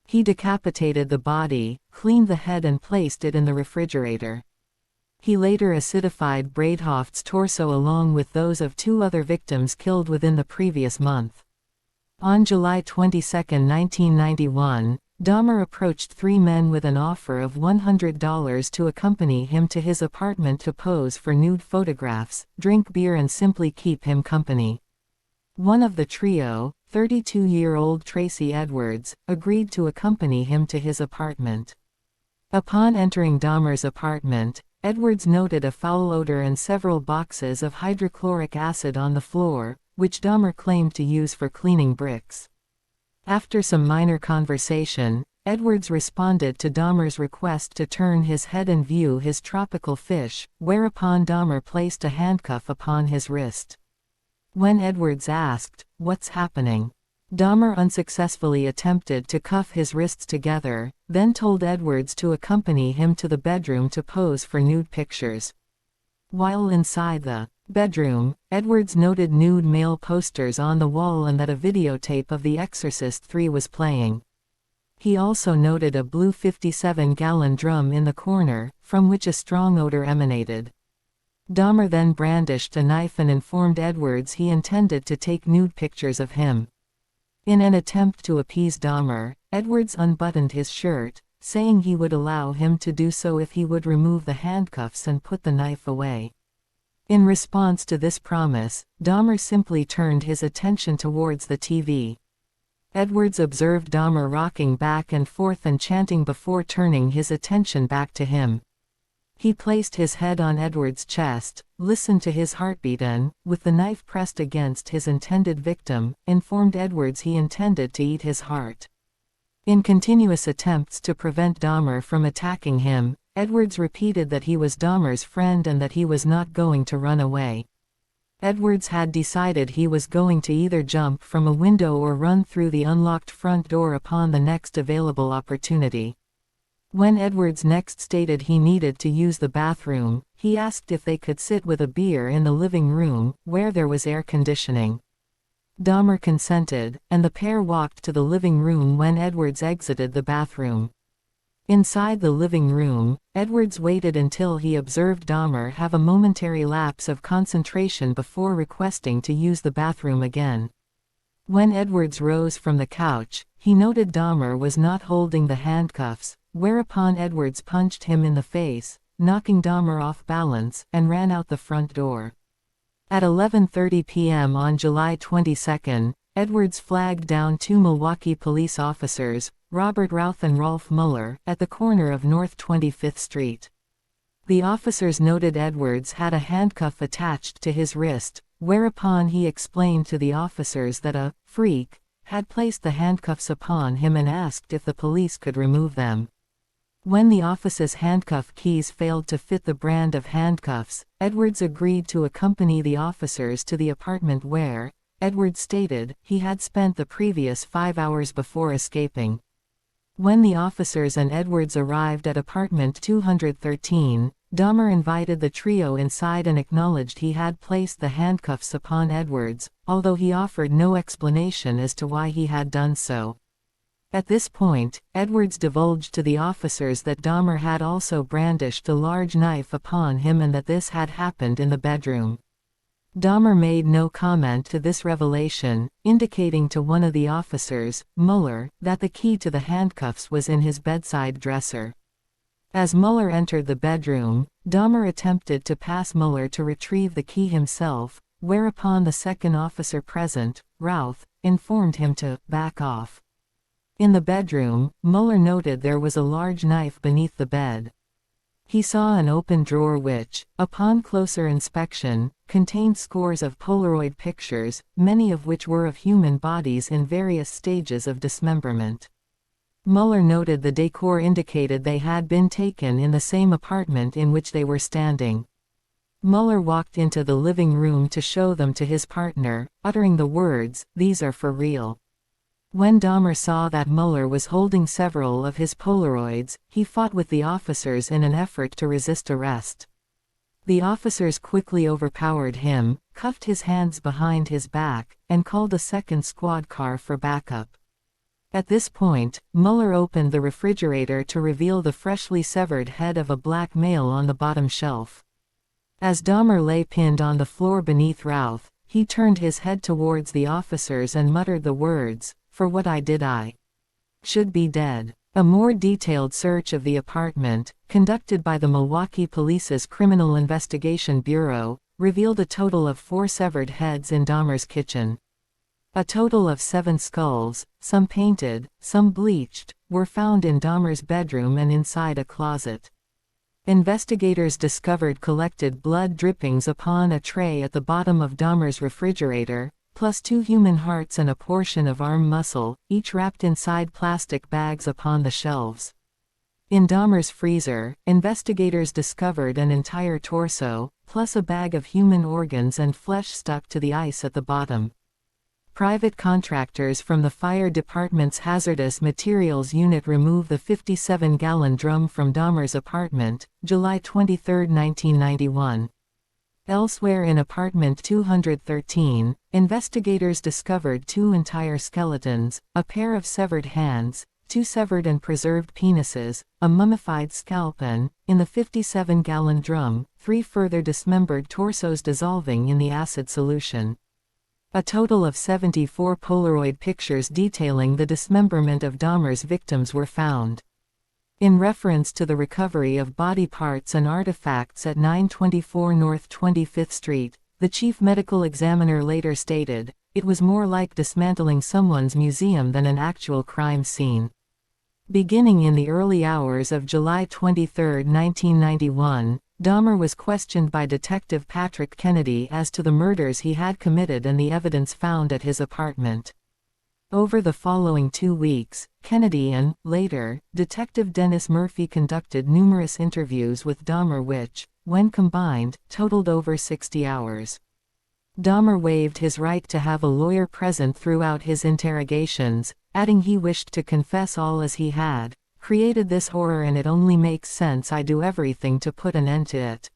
He decapitated the body, cleaned the head and placed it in the refrigerator. He later acidified Bradehoft's torso along with those of 2 other victims killed within the previous month. On July 22, 1991, Dahmer approached 3 men with an offer of $100 to accompany him to his apartment to pose for nude photographs, drink beer and simply keep him company. One of the trio, 32-year-old Tracy Edwards, agreed to accompany him to his apartment. Upon entering Dahmer's apartment, Edwards noted a foul odor and several boxes of hydrochloric acid on the floor, which Dahmer claimed to use for cleaning bricks. After some minor conversation, Edwards responded to Dahmer's request to turn his head and view his tropical fish, whereupon Dahmer placed a handcuff upon his wrist. When Edwards asked, "What's happening?" Dahmer unsuccessfully attempted to cuff his wrists together, then told Edwards to accompany him to the bedroom to pose for nude pictures. While inside the bedroom, Edwards noted nude male posters on the wall and that a videotape of The Exorcist 3 was playing. He also noted a blue 57-gallon drum in the corner, from which a strong odor emanated. Dahmer then brandished a knife and informed Edwards he intended to take nude pictures of him. In an attempt to appease Dahmer, Edwards unbuttoned his shirt, saying he would allow him to do so if he would remove the handcuffs and put the knife away. In response to this promise, Dahmer simply turned his attention towards the TV. Edwards observed Dahmer rocking back and forth and chanting before turning his attention back to him. He placed his head on Edwards' chest, listened to his heartbeat and, with the knife pressed against his intended victim, informed Edwards he intended to eat his heart. In continuous attempts to prevent Dahmer from attacking him, Edwards repeated that he was Dahmer's friend and that he was not going to run away. Edwards had decided he was going to either jump from a window or run through the unlocked front door upon the next available opportunity. When Edwards next stated he needed to use the bathroom, he asked if they could sit with a beer in the living room, where there was air conditioning. Dahmer consented, and the pair walked to the living room when Edwards exited the bathroom. Inside the living room, Edwards waited until he observed Dahmer have a momentary lapse of concentration before requesting to use the bathroom again. When Edwards rose from the couch, he noted Dahmer was not holding the handcuffs, whereupon Edwards punched him in the face, knocking Dahmer off balance, and ran out the front door. At 11:30 p.m. on July 22, Edwards flagged down two Milwaukee police officers, Robert Routh and Rolf Mueller, at the corner of North 25th Street. The officers noted Edwards had a handcuff attached to his wrist, whereupon he explained to the officers that a freak had placed the handcuffs upon him and asked if the police could remove them. When the officer's handcuff keys failed to fit the brand of handcuffs, Edwards agreed to accompany the officers to the apartment where, Edwards stated, he had spent the previous 5 hours before escaping. When the officers and Edwards arrived at apartment 213, Dahmer invited the trio inside and acknowledged he had placed the handcuffs upon Edwards, although he offered no explanation as to why he had done so. At this point, Edwards divulged to the officers that Dahmer had also brandished a large knife upon him and that this had happened in the bedroom. Dahmer made no comment to this revelation, indicating to one of the officers, Mueller, that the key to the handcuffs was in his bedside dresser. As Mueller entered the bedroom, Dahmer attempted to pass Mueller to retrieve the key himself, whereupon the second officer present, Routh, informed him to back off. In the bedroom, Mueller noted there was a large knife beneath the bed. He saw an open drawer which, upon closer inspection, contained scores of Polaroid pictures, many of which were of human bodies in various stages of dismemberment. Mueller noted the decor indicated they had been taken in the same apartment in which they were standing. Mueller walked into the living room to show them to his partner, uttering the words, "These are for real." When Dahmer saw that Mueller was holding several of his Polaroids, he fought with the officers in an effort to resist arrest. The officers quickly overpowered him, cuffed his hands behind his back, and called a second squad car for backup. At this point, Mueller opened the refrigerator to reveal the freshly severed head of a black male on the bottom shelf. As Dahmer lay pinned on the floor beneath Routh, he turned his head towards the officers and muttered the words, "For what I did I should be dead." A more detailed search of the apartment, conducted by the Milwaukee Police's Criminal Investigation Bureau, revealed a total of 4 severed heads in Dahmer's kitchen. A total of 7 skulls, some painted, some bleached, were found in Dahmer's bedroom and inside a closet. Investigators discovered collected blood drippings upon a tray at the bottom of Dahmer's refrigerator, plus 2 human hearts and a portion of arm muscle, each wrapped inside plastic bags upon the shelves. In Dahmer's freezer, investigators discovered an entire torso, plus a bag of human organs and flesh stuck to the ice at the bottom. Private contractors from the fire department's hazardous materials unit removed the 57-gallon drum from Dahmer's apartment, July 23, 1991. Elsewhere in apartment 213, investigators discovered 2 entire skeletons, a pair of severed hands, 2 severed and preserved penises, a mummified scalp and, in the 57-gallon drum, 3 further dismembered torsos dissolving in the acid solution. A total of 74 Polaroid pictures detailing the dismemberment of Dahmer's victims were found. In reference to the recovery of body parts and artifacts at 924 North 25th Street, the chief medical examiner later stated, "It was more like dismantling someone's museum than an actual crime scene." Beginning in the early hours of July 23, 1991, Dahmer was questioned by Detective Patrick Kennedy as to the murders he had committed and the evidence found at his apartment. Over the following 2 weeks, Kennedy and, later, Detective Dennis Murphy conducted numerous interviews with Dahmer which, when combined, totaled over 60 hours. Dahmer waived his right to have a lawyer present throughout his interrogations, adding he wished to confess all as he had created this horror and it only makes sense I do everything to put an end to it.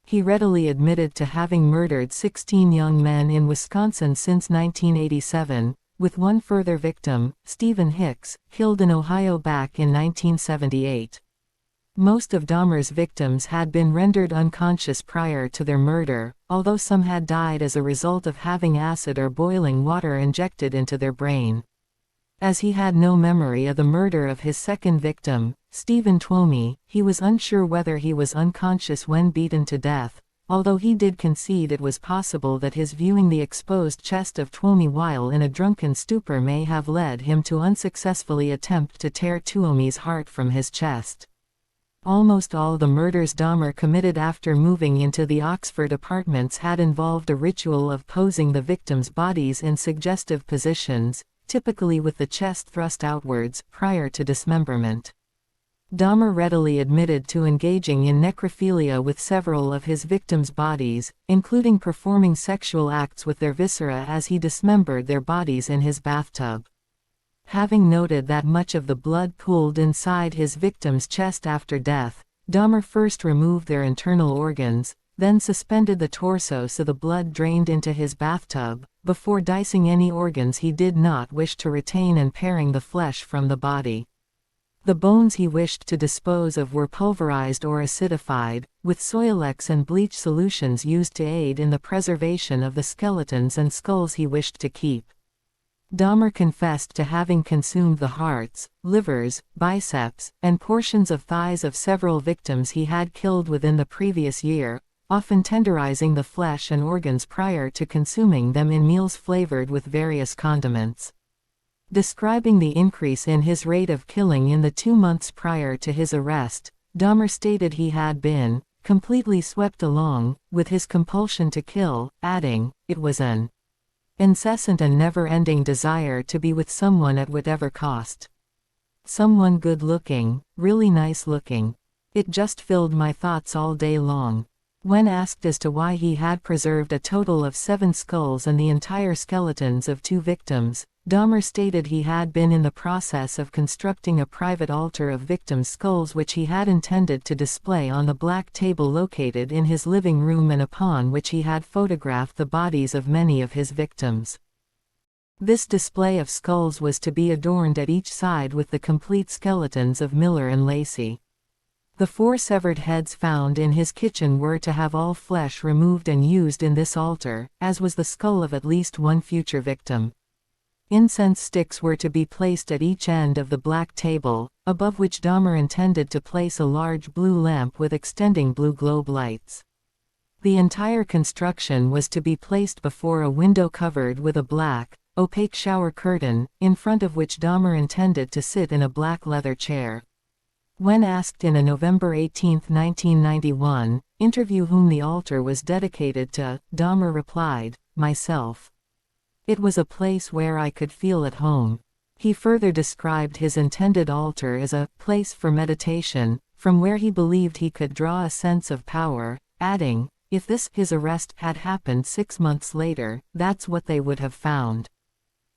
He readily admitted to having murdered 16 young men in Wisconsin since 1987, with one further victim, Stephen Hicks, killed in Ohio back in 1978. Most of Dahmer's victims had been rendered unconscious prior to their murder, although some had died as a result of having acid or boiling water injected into their brain. As he had no memory of the murder of his second victim, Stephen Twomey, he was unsure whether he was unconscious when beaten to death, although he did concede it was possible that his viewing the exposed chest of Twomey while in a drunken stupor may have led him to unsuccessfully attempt to tear Twomey's heart from his chest. Almost all the murders Dahmer committed after moving into the Oxford apartments had involved a ritual of posing the victims' bodies in suggestive positions, typically with the chest thrust outwards, prior to dismemberment. Dahmer readily admitted to engaging in necrophilia with several of his victims' bodies, including performing sexual acts with their viscera as he dismembered their bodies in his bathtub. Having noted that much of the blood pooled inside his victim's chest after death, Dahmer first removed their internal organs, then suspended the torso so the blood drained into his bathtub, before dicing any organs he did not wish to retain and paring the flesh from the body. The bones he wished to dispose of were pulverized or acidified, with Soilex and bleach solutions used to aid in the preservation of the skeletons and skulls he wished to keep. Dahmer confessed to having consumed the hearts, livers, biceps, and portions of thighs of several victims he had killed within the previous year, often tenderizing the flesh and organs prior to consuming them in meals flavored with various condiments. Describing the increase in his rate of killing in the 2 months prior to his arrest, Dahmer stated he had been completely swept along with his compulsion to kill, adding, "It was an incessant and never-ending desire to be with someone at whatever cost. Someone good-looking, really nice-looking. It just filled my thoughts all day long." When asked as to why he had preserved a total of 7 skulls and the entire skeletons of 2 victims, Dahmer stated he had been in the process of constructing a private altar of victims' skulls which he had intended to display on the black table located in his living room and upon which he had photographed the bodies of many of his victims. This display of skulls was to be adorned at each side with the complete skeletons of Miller and Lacey. The 4 severed heads found in his kitchen were to have all flesh removed and used in this altar, as was the skull of at least one future victim. Incense sticks were to be placed at each end of the black table, above which Dahmer intended to place a large blue lamp with extending blue globe lights. The entire construction was to be placed before a window covered with a black, opaque shower curtain, in front of which Dahmer intended to sit in a black leather chair. When asked in a November 18, 1991, interview whom the altar was dedicated to, Dahmer replied, "Myself. It was a place where I could feel at home." He further described his intended altar as a place for meditation, from where he believed he could draw a sense of power, adding, "If his arrest, had happened 6 months later, that's what they would have found."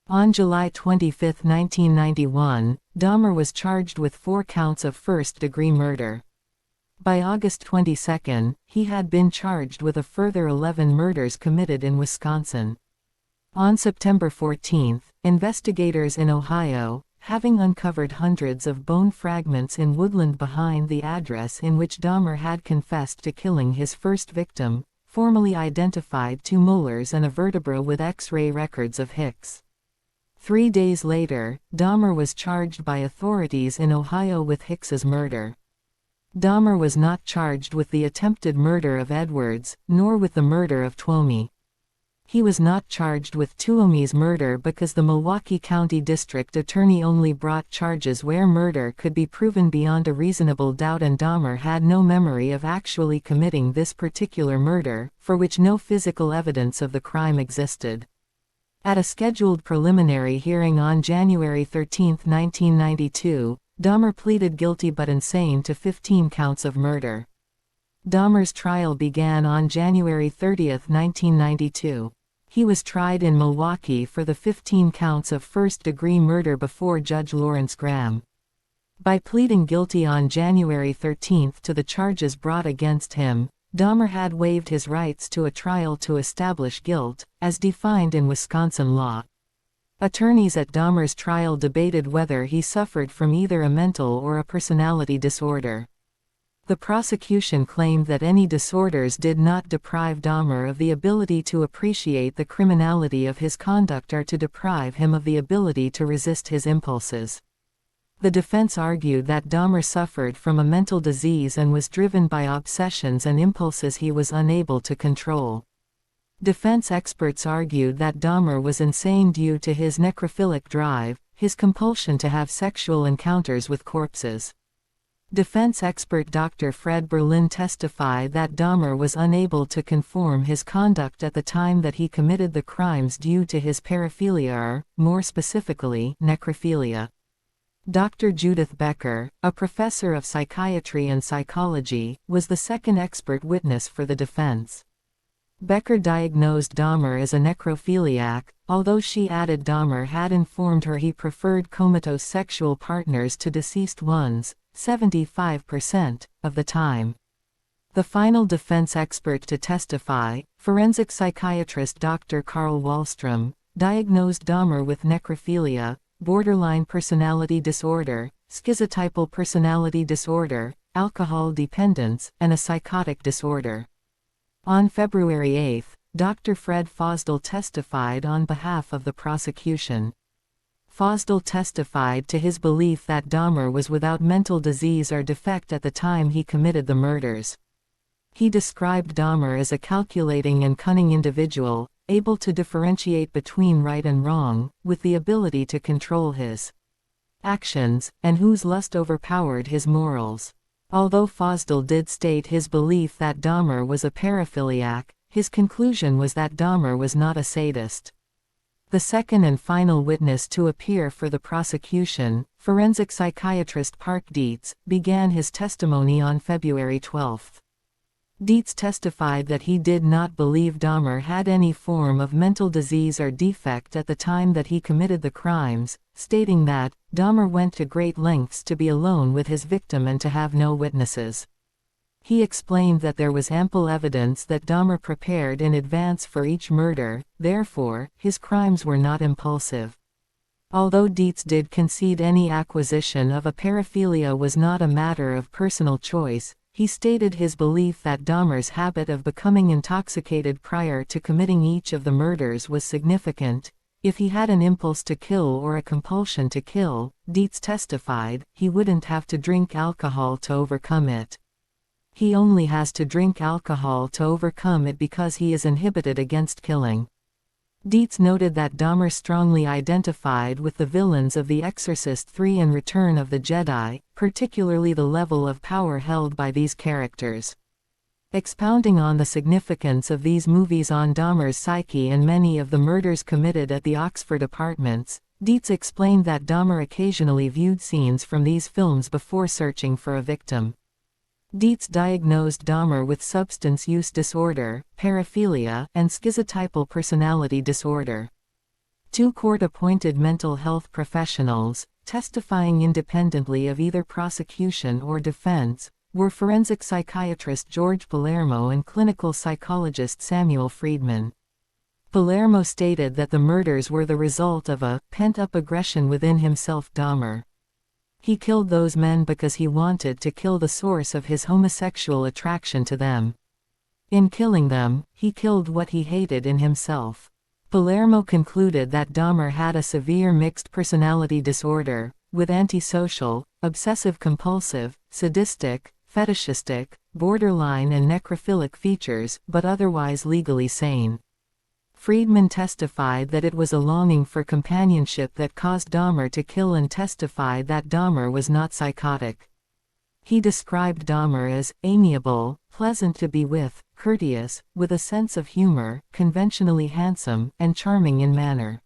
On July 25, 1991, Dahmer was charged with 4 counts of first-degree murder. By August 22, he had been charged with a further 11 murders committed in Wisconsin. On September 14, investigators in Ohio, having uncovered hundreds of bone fragments in woodland behind the address in which Dahmer had confessed to killing his first victim, formally identified 2 molars and a vertebra with X-ray records of Hicks. 3 days later, Dahmer was charged by authorities in Ohio with Hicks's murder. Dahmer was not charged with the attempted murder of Edwards, nor with the murder of Twomey. He was not charged with Twomey's murder because the Milwaukee County District Attorney only brought charges where murder could be proven beyond a reasonable doubt, and Dahmer had no memory of actually committing this particular murder, for which no physical evidence of the crime existed. At a scheduled preliminary hearing on January 13, 1992, Dahmer pleaded guilty but insane to 15 counts of murder. Dahmer's trial began on January 30, 1992. He was tried in Milwaukee for the 15 counts of first-degree murder before Judge Lawrence Graham. By pleading guilty on January 13 to the charges brought against him, Dahmer had waived his rights to a trial to establish guilt, as defined in Wisconsin law. Attorneys at Dahmer's trial debated whether he suffered from either a mental or a personality disorder. The prosecution claimed that any disorders did not deprive Dahmer of the ability to appreciate the criminality of his conduct or to deprive him of the ability to resist his impulses. The defense argued that Dahmer suffered from a mental disease and was driven by obsessions and impulses he was unable to control. Defense experts argued that Dahmer was insane due to his necrophilic drive, his compulsion to have sexual encounters with corpses. Defense expert Dr. Fred Berlin testified that Dahmer was unable to conform his conduct at the time that he committed the crimes due to his paraphilia or, more specifically, necrophilia. Dr. Judith Becker, a professor of psychiatry and psychology, was the second expert witness for the defense. Becker diagnosed Dahmer as a necrophiliac, although she added Dahmer had informed her he preferred comatose sexual partners to deceased ones, 75% of the time. The final defense expert to testify, forensic psychiatrist Dr. Carl Wallstrom, diagnosed Dahmer with necrophilia, borderline personality disorder, schizotypal personality disorder, alcohol dependence, and a psychotic disorder. On February 8, Dr. Fred Fosdal testified on behalf of the prosecution. Fosdal testified to his belief that Dahmer was without mental disease or defect at the time he committed the murders. He described Dahmer as a calculating and cunning individual, able to differentiate between right and wrong, with the ability to control his actions, and whose lust overpowered his morals. Although Fosdal did state his belief that Dahmer was a paraphiliac, his conclusion was that Dahmer was not a sadist. The second and final witness to appear for the prosecution, forensic psychiatrist Park Dietz, began his testimony on February 12. Dietz testified that he did not believe Dahmer had any form of mental disease or defect at the time that he committed the crimes, stating that Dahmer went to great lengths to be alone with his victim and to have no witnesses. He explained that there was ample evidence that Dahmer prepared in advance for each murder, therefore, his crimes were not impulsive. Although Dietz did concede any acquisition of a paraphilia was not a matter of personal choice, he stated his belief that Dahmer's habit of becoming intoxicated prior to committing each of the murders was significant. If he had an impulse to kill or a compulsion to kill, Dietz testified, he wouldn't have to drink alcohol to overcome it. He only has to drink alcohol to overcome it because he is inhibited against killing. Dietz noted that Dahmer strongly identified with the villains of The Exorcist III and Return of the Jedi, particularly the level of power held by these characters. Expounding on the significance of these movies on Dahmer's psyche and many of the murders committed at the Oxford apartments, Dietz explained that Dahmer occasionally viewed scenes from these films before searching for a victim. Dietz diagnosed Dahmer with substance use disorder, paraphilia, and schizotypal personality disorder. Two court-appointed mental health professionals, testifying independently of either prosecution or defense, were forensic psychiatrist George Palermo and clinical psychologist Samuel Friedman. Palermo stated that the murders were the result of a pent-up aggression within himself. Dahmer. He killed those men because he wanted to kill the source of his homosexual attraction to them. In killing them, he killed what he hated in himself. Palermo concluded that Dahmer had a severe mixed personality disorder, with antisocial, obsessive-compulsive, sadistic, fetishistic, borderline and necrophilic features, but otherwise legally sane. Friedman testified that it was a longing for companionship that caused Dahmer to kill and testified that Dahmer was not psychotic. He described Dahmer as amiable, pleasant to be with, courteous, with a sense of humor, conventionally handsome, and charming in manner.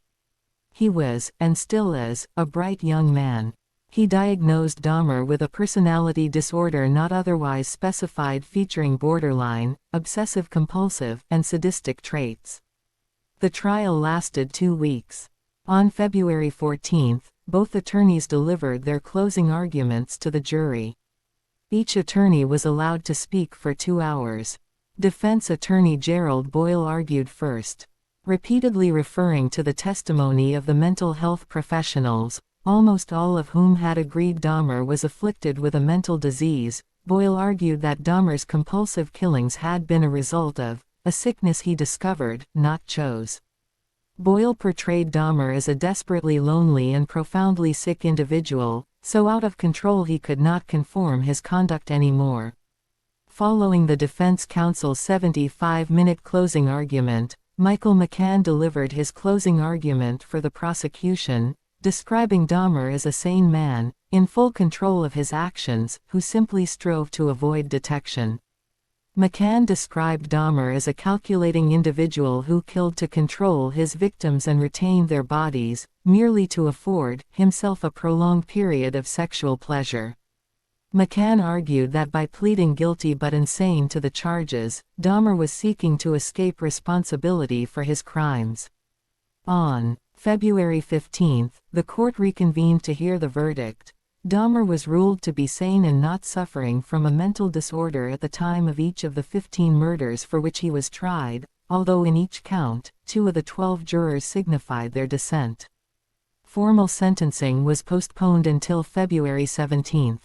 He was, and still is, a bright young man. He diagnosed Dahmer with a personality disorder not otherwise specified featuring borderline, obsessive-compulsive, and sadistic traits. The trial lasted 2 weeks. On February 14, both attorneys delivered their closing arguments to the jury. Each attorney was allowed to speak for 2 hours. Defense attorney Gerald Boyle argued first. Repeatedly referring to the testimony of the mental health professionals, almost all of whom had agreed Dahmer was afflicted with a mental disease, Boyle argued that Dahmer's compulsive killings had been a result of a sickness he discovered, not chose. Boyle portrayed Dahmer as a desperately lonely and profoundly sick individual, so out of control he could not conform his conduct anymore. Following the defense counsel's 75-minute closing argument, Michael McCann delivered his closing argument for the prosecution, describing Dahmer as a sane man, in full control of his actions, who simply strove to avoid detection. McCann described Dahmer as a calculating individual who killed to control his victims and retain their bodies, merely to afford himself a prolonged period of sexual pleasure. McCann argued that by pleading guilty but insane to the charges, Dahmer was seeking to escape responsibility for his crimes. On February 15, the court reconvened to hear the verdict. Dahmer was ruled to be sane and not suffering from a mental disorder at the time of each of the 15 murders for which he was tried, although in each count, 2 of the 12 jurors signified their dissent. Formal sentencing was postponed until February 17.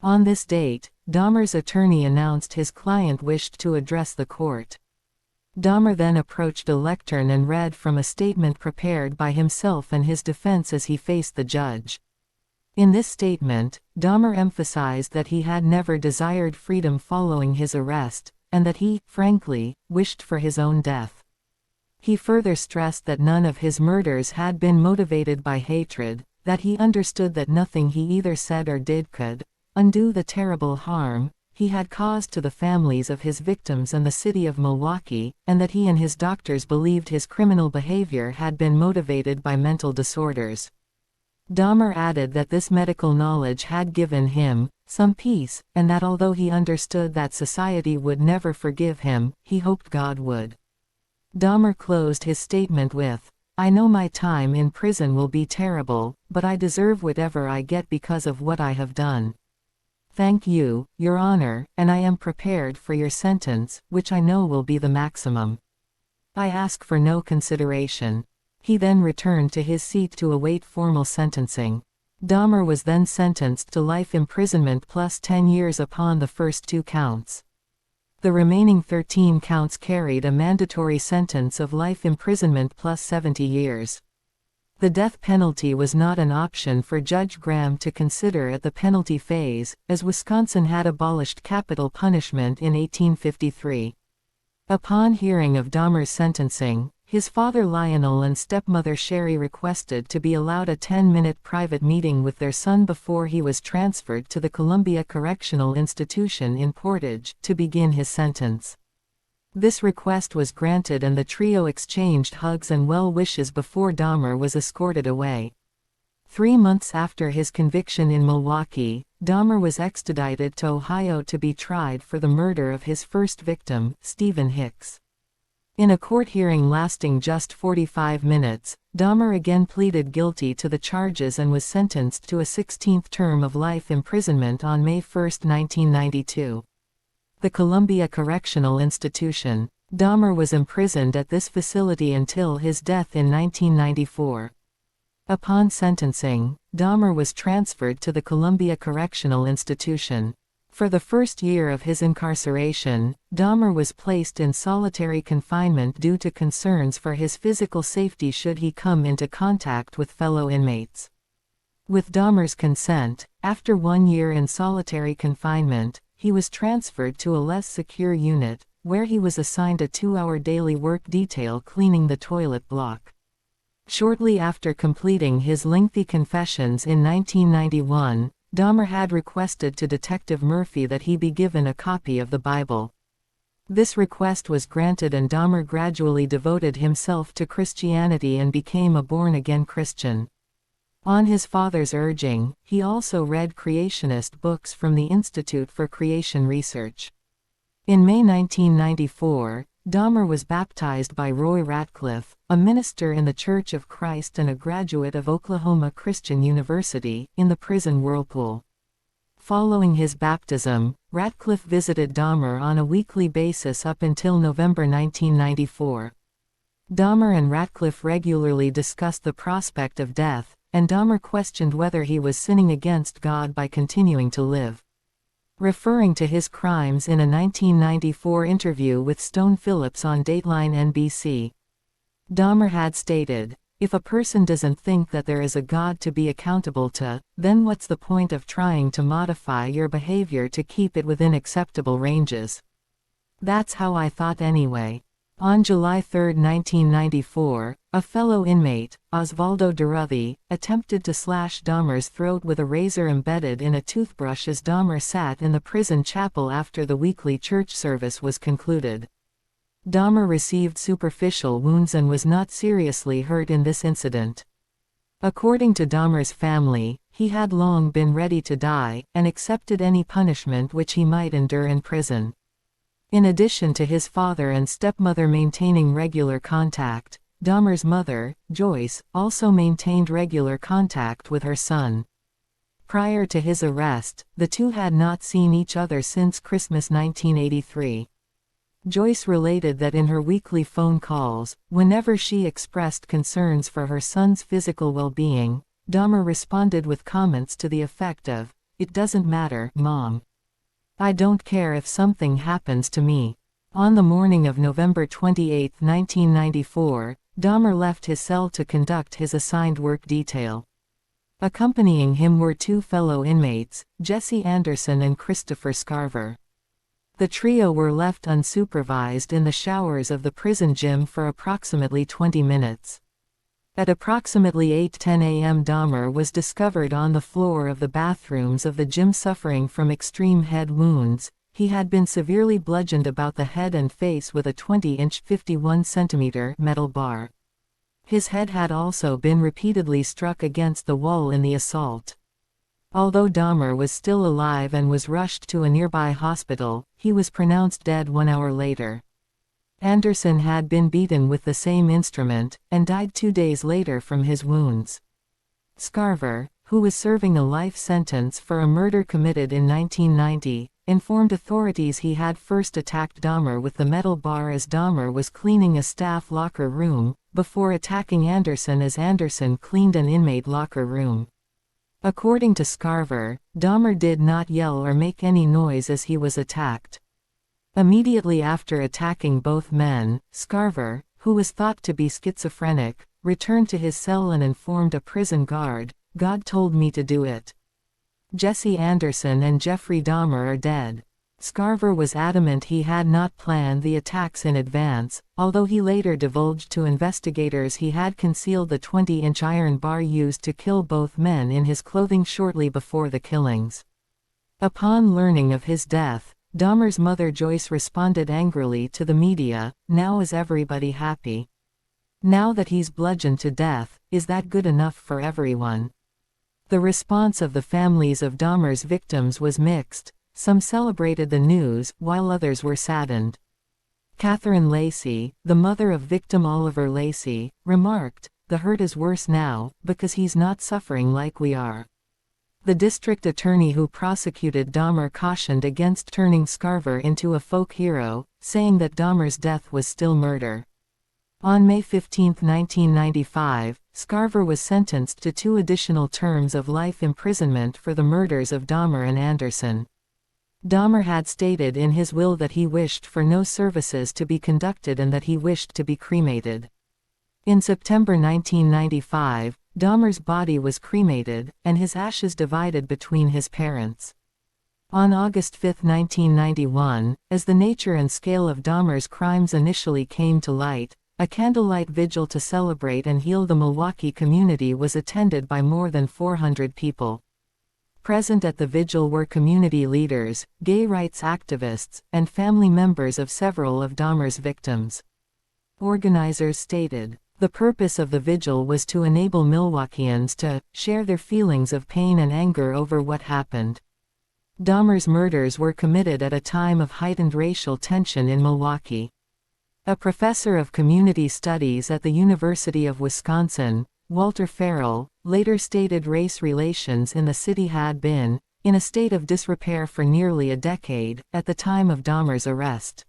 On this date, Dahmer's attorney announced his client wished to address the court. Dahmer then approached a lectern and read from a statement prepared by himself and his defense as he faced the judge. In this statement, Dahmer emphasized that he had never desired freedom following his arrest, and that he, frankly, wished for his own death. He further stressed that none of his murders had been motivated by hatred, that he understood that nothing he either said or did could undo the terrible harm he had caused to the families of his victims and the city of Milwaukee, and that he and his doctors believed his criminal behavior had been motivated by mental disorders. Dahmer added that this medical knowledge had given him some peace, and that although he understood that society would never forgive him, he hoped God would. Dahmer closed his statement with, "I know my time in prison will be terrible, but I deserve whatever I get because of what I have done. Thank you, Your Honor, and I am prepared for your sentence, which I know will be the maximum. I ask for no consideration." He then returned to his seat to await formal sentencing. Dahmer was then sentenced to life imprisonment plus 10 years upon the first 2 counts. The remaining 13 counts carried a mandatory sentence of life imprisonment plus 70 years. The death penalty was not an option for Judge Graham to consider at the penalty phase, as Wisconsin had abolished capital punishment in 1853. Upon hearing of Dahmer's sentencing, his father Lionel and stepmother Sherry requested to be allowed a 10-minute private meeting with their son before he was transferred to the Columbia Correctional Institution in Portage to begin his sentence. This request was granted and the trio exchanged hugs and well wishes before Dahmer was escorted away. 3 months after his conviction in Milwaukee, Dahmer was extradited to Ohio to be tried for the murder of his first victim, Stephen Hicks. In a court hearing lasting just 45 minutes, Dahmer again pleaded guilty to the charges and was sentenced to a 16th term of life imprisonment on May 1, 1992. The Columbia Correctional Institution. Dahmer was imprisoned at this facility until his death in 1994. Upon sentencing, Dahmer was transferred to the Columbia Correctional Institution. For the first year of his incarceration, Dahmer was placed in solitary confinement due to concerns for his physical safety should he come into contact with fellow inmates. With Dahmer's consent, after 1 year in solitary confinement, he was transferred to a less secure unit, where he was assigned a 2-hour daily work detail cleaning the toilet block. Shortly after completing his lengthy confessions in 1991, Dahmer had requested to Detective Murphy that he be given a copy of the Bible. This request was granted and Dahmer gradually devoted himself to Christianity and became a born-again Christian. On his father's urging, he also read creationist books from the Institute for Creation Research. In May 1994, Dahmer was baptized by Roy Ratcliffe, a minister in the Church of Christ and a graduate of Oklahoma Christian University, in the prison whirlpool. Following his baptism, Ratcliffe visited Dahmer on a weekly basis up until November 1994. Dahmer and Ratcliffe regularly discussed the prospect of death, and Dahmer questioned whether he was sinning against God by continuing to live. Referring to his crimes in a 1994 interview with Stone Phillips on Dateline NBC, Dahmer had stated, "If a person doesn't think that there is a God to be accountable to, then what's the point of trying to modify your behavior to keep it within acceptable ranges? That's how I thought anyway." On July 3, 1994, a fellow inmate, Osvaldo Durruti, attempted to slash Dahmer's throat with a razor embedded in a toothbrush as Dahmer sat in the prison chapel after the weekly church service was concluded. Dahmer received superficial wounds and was not seriously hurt in this incident. According to Dahmer's family, he had long been ready to die, and accepted any punishment which he might endure in prison. In addition to his father and stepmother maintaining regular contact, Dahmer's mother, Joyce, also maintained regular contact with her son. Prior to his arrest, the two had not seen each other since Christmas 1983. Joyce related that in her weekly phone calls, whenever she expressed concerns for her son's physical well-being, Dahmer responded with comments to the effect of, "It doesn't matter, Mom. I don't care if something happens to me." On the morning of November 28, 1994, Dahmer left his cell to conduct his assigned work detail. Accompanying him were two fellow inmates, Jesse Anderson and Christopher Scarver. The trio were left unsupervised in the showers of the prison gym for approximately 20 minutes. At approximately 8:10 a.m. Dahmer was discovered on the floor of the bathrooms of the gym suffering from extreme head wounds. He had been severely bludgeoned about the head and face with a 20-inch (51-centimeter) metal bar. His head had also been repeatedly struck against the wall in the assault. Although Dahmer was still alive and was rushed to a nearby hospital, he was pronounced dead 1 hour later. Anderson had been beaten with the same instrument, and died 2 days later from his wounds. Scarver, who was serving a life sentence for a murder committed in 1990, informed authorities he had first attacked Dahmer with the metal bar as Dahmer was cleaning a staff locker room, before attacking Anderson as Anderson cleaned an inmate locker room. According to Scarver, Dahmer did not yell or make any noise as he was attacked. Immediately after attacking both men, Scarver, who was thought to be schizophrenic, returned to his cell and informed a prison guard, "God told me to do it." Jesse Anderson and Jeffrey Dahmer are dead. Scarver was adamant he had not planned the attacks in advance, although he later divulged to investigators he had concealed the 20-inch iron bar used to kill both men in his clothing shortly before the killings. Upon learning of his death, Dahmer's mother Joyce responded angrily to the media, "Now is everybody happy? Now that he's bludgeoned to death, is that good enough for everyone?" The response of the families of Dahmer's victims was mixed. Some celebrated the news, while others were saddened. Catherine Lacey, the mother of victim Oliver Lacey, remarked, "The hurt is worse now, because he's not suffering like we are." The district attorney who prosecuted Dahmer cautioned against turning Scarver into a folk hero, saying that Dahmer's death was still murder. On May 15, 1995, Scarver was sentenced to 2 additional terms of life imprisonment for the murders of Dahmer and Anderson. Dahmer had stated in his will that he wished for no services to be conducted and that he wished to be cremated. In September 1995, Dahmer's body was cremated, and his ashes divided between his parents. On August 5, 1991, as the nature and scale of Dahmer's crimes initially came to light, a candlelight vigil to celebrate and heal the Milwaukee community was attended by more than 400 people. Present at the vigil were community leaders, gay rights activists, and family members of several of Dahmer's victims. Organizers stated, The purpose of the vigil was to enable Milwaukeeans to share their feelings of pain and anger over what happened. Dahmer's murders were committed at a time of heightened racial tension in Milwaukee. A professor of community studies at the University of Wisconsin, Walter Farrell, later stated race relations in the city had been in a state of disrepair for nearly a decade at the time of Dahmer's arrest.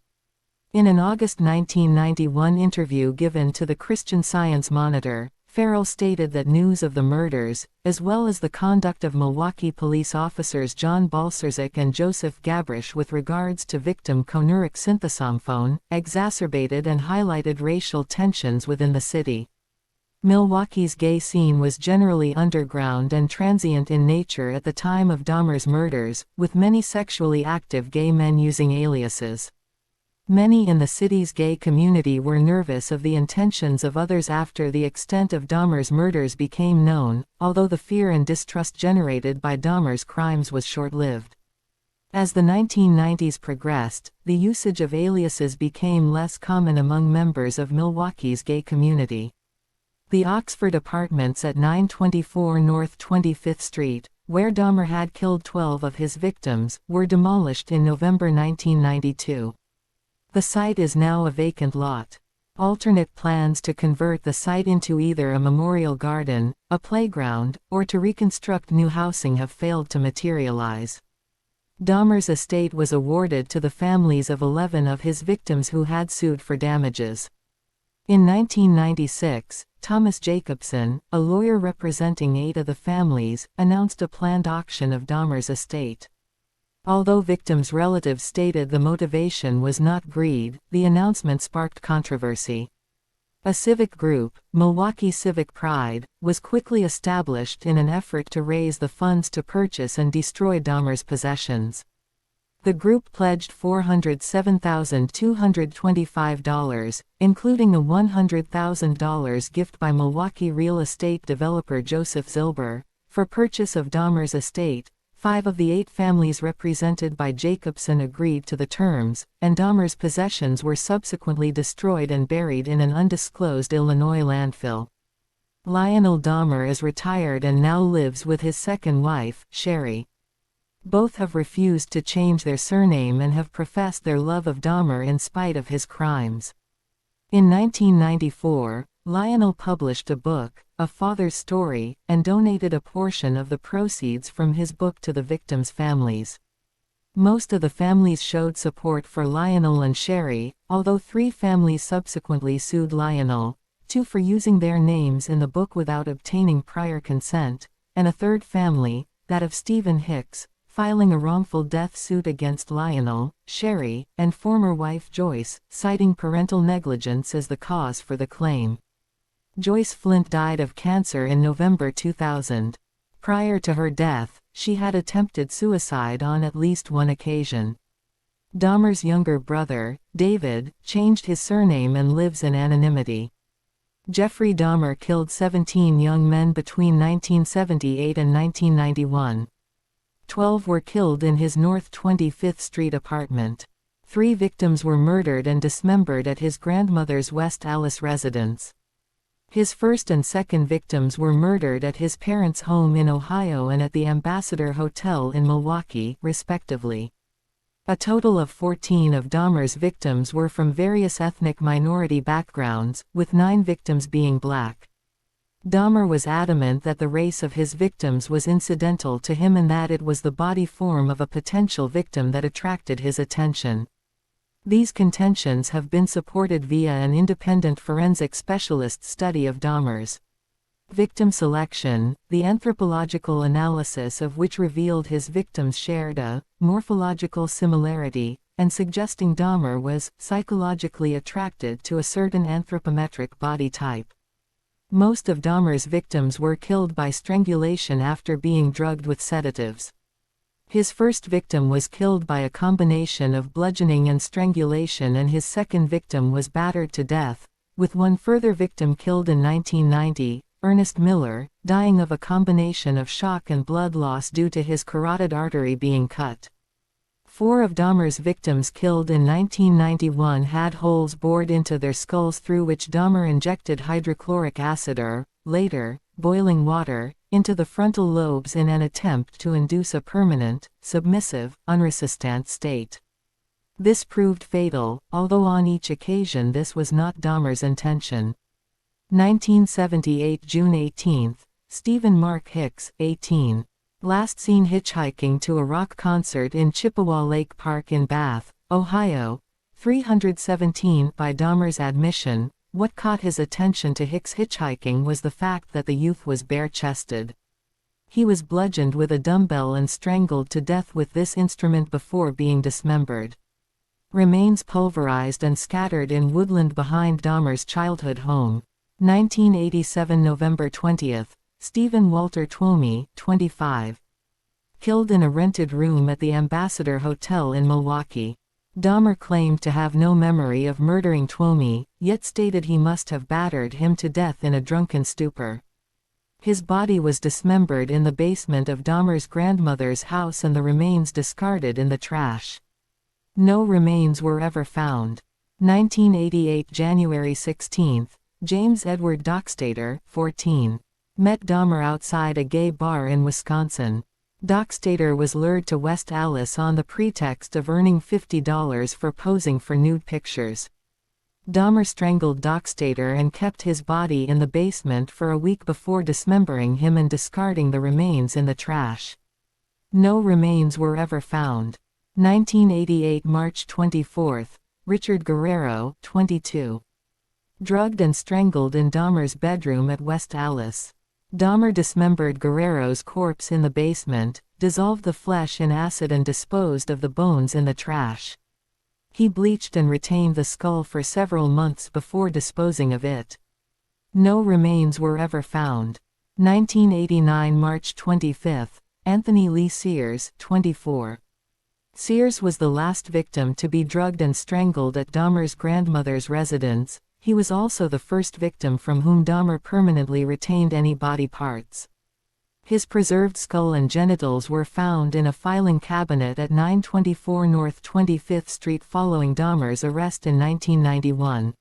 In an August 1991 interview given to the Christian Science Monitor, Farrell stated that news of the murders, as well as the conduct of Milwaukee police officers John Balcerzik and Joseph Gabrish with regards to victim conuric synthesomphone, exacerbated and highlighted racial tensions within the city. Milwaukee's gay scene was generally underground and transient in nature at the time of Dahmer's murders, with many sexually active gay men using aliases. Many in the city's gay community were nervous of the intentions of others after the extent of Dahmer's murders became known, although the fear and distrust generated by Dahmer's crimes was short-lived. As the 1990s progressed, the usage of aliases became less common among members of Milwaukee's gay community. The Oxford Apartments at 924 North 25th Street, where Dahmer had killed 12 of his victims, were demolished in November 1992. The site is now a vacant lot. Alternate plans to convert the site into either a memorial garden, a playground, or to reconstruct new housing have failed to materialize. Dahmer's estate was awarded to the families of 11 of his victims who had sued for damages. In 1996, Thomas Jacobson, a lawyer representing 8 of the families, announced a planned auction of Dahmer's estate. Although victims' relatives stated the motivation was not greed, the announcement sparked controversy. A civic group, Milwaukee Civic Pride, was quickly established in an effort to raise the funds to purchase and destroy Dahmer's possessions. The group pledged $407,225, including a $100,000 gift by Milwaukee real estate developer Joseph Zilber, for purchase of Dahmer's estate. 5 of the 8 families represented by Jacobson agreed to the terms, and Dahmer's possessions were subsequently destroyed and buried in an undisclosed Illinois landfill. Lionel Dahmer is retired and now lives with his second wife, Sherry. Both have refused to change their surname and have professed their love of Dahmer in spite of his crimes. In 1994, Lionel published a book, A Father's Story, and donated a portion of the proceeds from his book to the victims' families. Most of the families showed support for Lionel and Sherry, although 3 families subsequently sued Lionel, 2 for using their names in the book without obtaining prior consent, and a third family, that of Stephen Hicks, filing a wrongful death suit against Lionel, Sherry, and former wife Joyce, citing parental negligence as the cause for the claim. Joyce Flint died of cancer in November 2000. Prior to her death, she had attempted suicide on at least one occasion. Dahmer's younger brother, David, changed his surname and lives in anonymity. Jeffrey Dahmer killed 17 young men between 1978 and 1991. 12 were killed in his North 25th Street apartment. 3 victims were murdered and dismembered at his grandmother's West Allis residence. His first and second victims were murdered at his parents' home in Ohio and at the Ambassador Hotel in Milwaukee, respectively. A total of 14 of Dahmer's victims were from various ethnic minority backgrounds, with 9 victims being black. Dahmer was adamant that the race of his victims was incidental to him and that it was the body form of a potential victim that attracted his attention. These contentions have been supported via an independent forensic specialist study of Dahmer's victim selection, the anthropological analysis of which revealed his victims shared a morphological similarity, and suggesting Dahmer was psychologically attracted to a certain anthropometric body type. Most of Dahmer's victims were killed by strangulation after being drugged with sedatives. His first victim was killed by a combination of bludgeoning and strangulation, and his second victim was battered to death, with one further victim killed in 1990, Ernest Miller, dying of a combination of shock and blood loss due to his carotid artery being cut. 4 of Dahmer's victims killed in 1991 had holes bored into their skulls through which Dahmer injected hydrochloric acid or, later, boiling water, into the frontal lobes in an attempt to induce a permanent, submissive, unresistant state. This proved fatal, although on each occasion this was not Dahmer's intention. 1978 June 18, Stephen Mark Hicks, 18. Last seen hitchhiking to a rock concert in Chippewa Lake Park in Bath, Ohio. 317 By Dahmer's admission, what caught his attention to Hicks hitchhiking was the fact that the youth was bare-chested. He was bludgeoned with a dumbbell and strangled to death with this instrument before being dismembered. Remains pulverized and scattered in woodland behind Dahmer's childhood home. 1987 November 20. Stephen Walter Twomey, 25. Killed in a rented room at the Ambassador Hotel in Milwaukee. Dahmer claimed to have no memory of murdering Twomey, yet stated he must have battered him to death in a drunken stupor. His body was dismembered in the basement of Dahmer's grandmother's house and the remains discarded in the trash. No remains were ever found. 1988 January 16. James Edward Dockstader, 14. Met Dahmer outside a gay bar in Wisconsin. Dockstader was lured to West Allis on the pretext of earning $50 for posing for nude pictures. Dahmer strangled Dockstader and kept his body in the basement for a week before dismembering him and discarding the remains in the trash. No remains were ever found. 1988 March 24. Richard Guerrero, 22. Drugged and strangled in Dahmer's bedroom at West Allis. Dahmer dismembered Guerrero's corpse in the basement, dissolved the flesh in acid and disposed of the bones in the trash. He bleached and retained the skull for several months before disposing of it. No remains were ever found. 1989 March 25. Anthony Lee Sears, 24. Sears was the last victim to be drugged and strangled at Dahmer's grandmother's residence. He was also the first victim from whom Dahmer permanently retained any body parts. His preserved skull and genitals were found in a filing cabinet at 924 North 25th Street following Dahmer's arrest in 1991.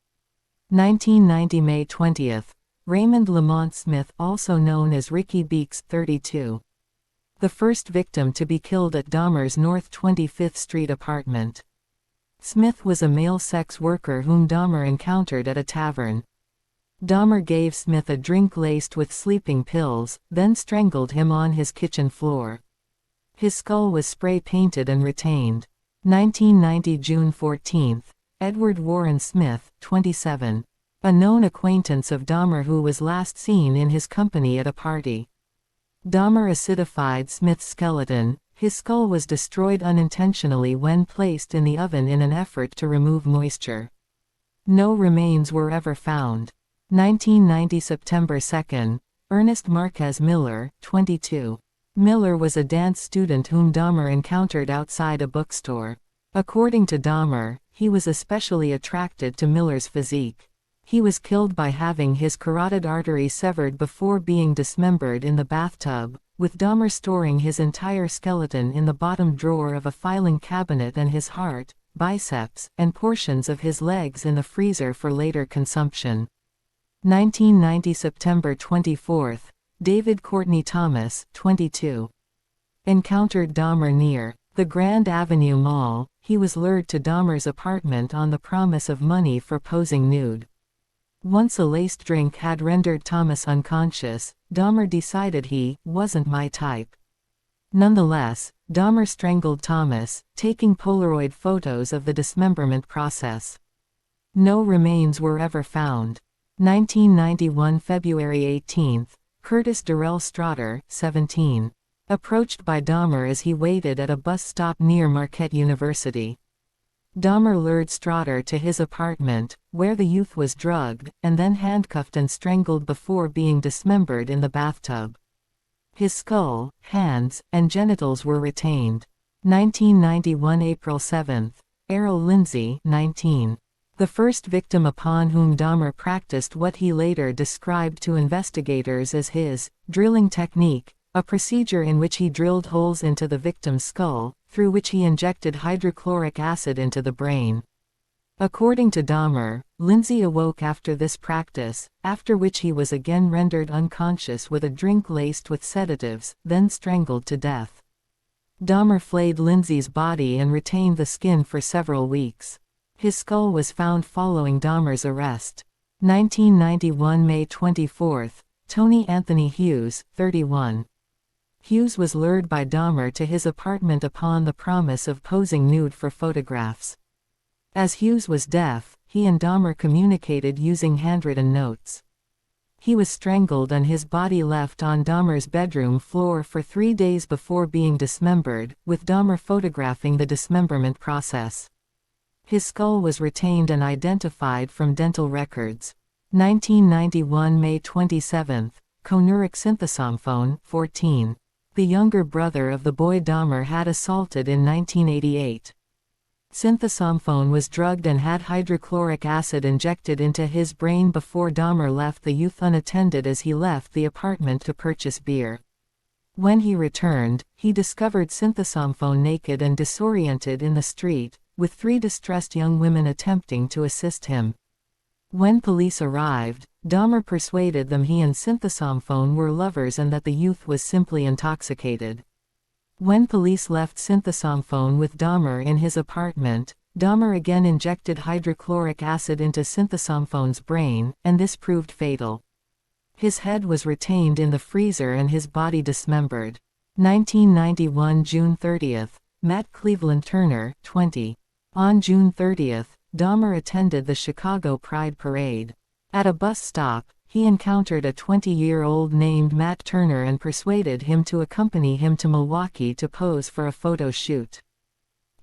1990 May 20. Raymond Lamont Smith, also known as Ricky Beeks, 32. The first victim to be killed at Dahmer's North 25th Street apartment. Smith was a male sex worker whom Dahmer encountered at a tavern. Dahmer gave Smith a drink laced with sleeping pills, then strangled him on his kitchen floor. His skull was spray-painted and retained. 1990 June 14. Edward Warren Smith, 27. A known acquaintance of Dahmer who was last seen in his company at a party. Dahmer acidified Smith's skeleton. His skull was destroyed unintentionally when placed in the oven in an effort to remove moisture. No remains were ever found. 1990 September 2. Ernest Marquez Miller, 22. Miller was a dance student whom Dahmer encountered outside a bookstore. According to Dahmer, he was especially attracted to Miller's physique. He was killed by having his carotid artery severed before being dismembered in the bathtub, with Dahmer storing his entire skeleton in the bottom drawer of a filing cabinet and his heart, biceps, and portions of his legs in the freezer for later consumption. 1990 September 24. David Courtney Thomas, 22. Encountered Dahmer near the Grand Avenue Mall. He was lured to Dahmer's apartment on the promise of money for posing nude. Once a laced drink had rendered Thomas unconscious, Dahmer decided he wasn't my type. Nonetheless, Dahmer strangled Thomas, taking Polaroid photos of the dismemberment process. No remains were ever found. 1991 February 18. Curtis Durrell Strotter, 17. Approached by Dahmer as he waited at a bus stop near Marquette University. Dahmer lured Strotter to his apartment, where the youth was drugged, and then handcuffed and strangled before being dismembered in the bathtub. His skull, hands, and genitals were retained. 1991 April 7. Errol Lindsay, 19. The first victim upon whom Dahmer practiced what he later described to investigators as his drilling technique, a procedure in which he drilled holes into the victim's skull, through which he injected hydrochloric acid into the brain. According to Dahmer, Lindsay awoke after this practice, after which he was again rendered unconscious with a drink laced with sedatives, then strangled to death. Dahmer flayed Lindsay's body and retained the skin for several weeks. His skull was found following Dahmer's arrest. 1991 May 24. Tony Anthony Hughes, 31. Hughes was lured by Dahmer to his apartment upon the promise of posing nude for photographs. As Hughes was deaf, he and Dahmer communicated using handwritten notes. He was strangled and his body left on Dahmer's bedroom floor for 3 days before being dismembered, with Dahmer photographing the dismemberment process. His skull was retained and identified from dental records. 1991 May 27. Konurek Synthesomphone, 14. The younger brother of the boy Dahmer had assaulted in 1988. Synthesomphone was drugged and had hydrochloric acid injected into his brain before Dahmer left the youth unattended as he left the apartment to purchase beer. When he returned, he discovered Synthesomphone naked and disoriented in the street, with 3 distressed young women attempting to assist him. When police arrived, Dahmer persuaded them he and Synthesomphone were lovers and that the youth was simply intoxicated. When police left Synthesomphone with Dahmer in his apartment, Dahmer again injected hydrochloric acid into Synthesomphone's brain, and this proved fatal. His head was retained in the freezer and his body dismembered. 1991 June 30. Matt Cleveland Turner, 20. On June 30, Dahmer attended the Chicago Pride Parade. At a bus stop, he encountered a 20-year-old named Matt Turner and persuaded him to accompany him to Milwaukee to pose for a photo shoot.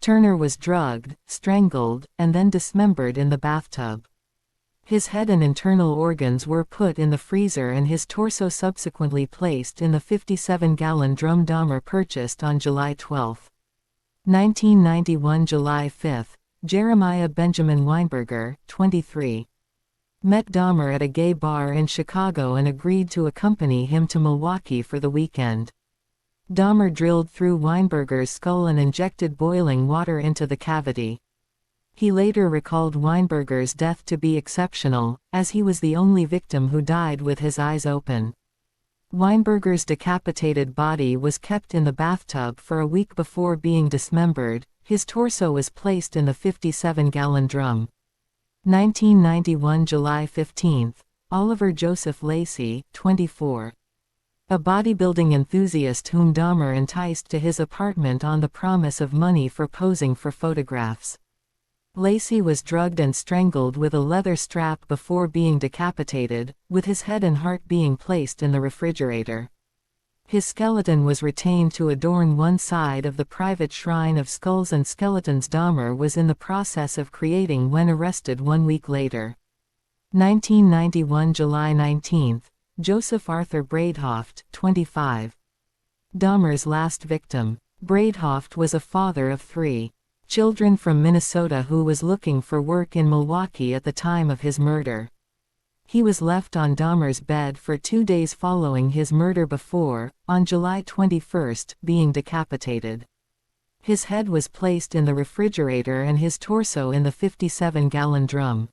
Turner was drugged, strangled, and then dismembered in the bathtub. His head and internal organs were put in the freezer and his torso subsequently placed in the 57-gallon drum Dahmer purchased on July 12. 1991 July 5. Jeremiah Benjamin Weinberger, 23. Met Dahmer at a gay bar in Chicago and agreed to accompany him to Milwaukee for the weekend. Dahmer drilled through Weinberger's skull and injected boiling water into the cavity. He later recalled Weinberger's death to be exceptional, as he was the only victim who died with his eyes open. Weinberger's decapitated body was kept in the bathtub for a week before being dismembered. His torso was placed in the 57-gallon drum. 1991 July 15. Oliver Joseph Lacey, 24. A bodybuilding enthusiast whom Dahmer enticed to his apartment on the promise of money for posing for photographs. Lacey was drugged and strangled with a leather strap before being decapitated, with his head and heart being placed in the refrigerator. His skeleton was retained to adorn one side of the private shrine of skulls and skeletons Dahmer was in the process of creating when arrested 1 week later. 1991 July 19. Joseph Arthur Braidhoft, 25. Dahmer's last victim. Braidhoft was a father of 3 children from Minnesota who was looking for work in Milwaukee at the time of his murder. He was left on Dahmer's bed for 2 days following his murder before, on July 21, being decapitated. His head was placed in the refrigerator and his torso in the 57-gallon drum.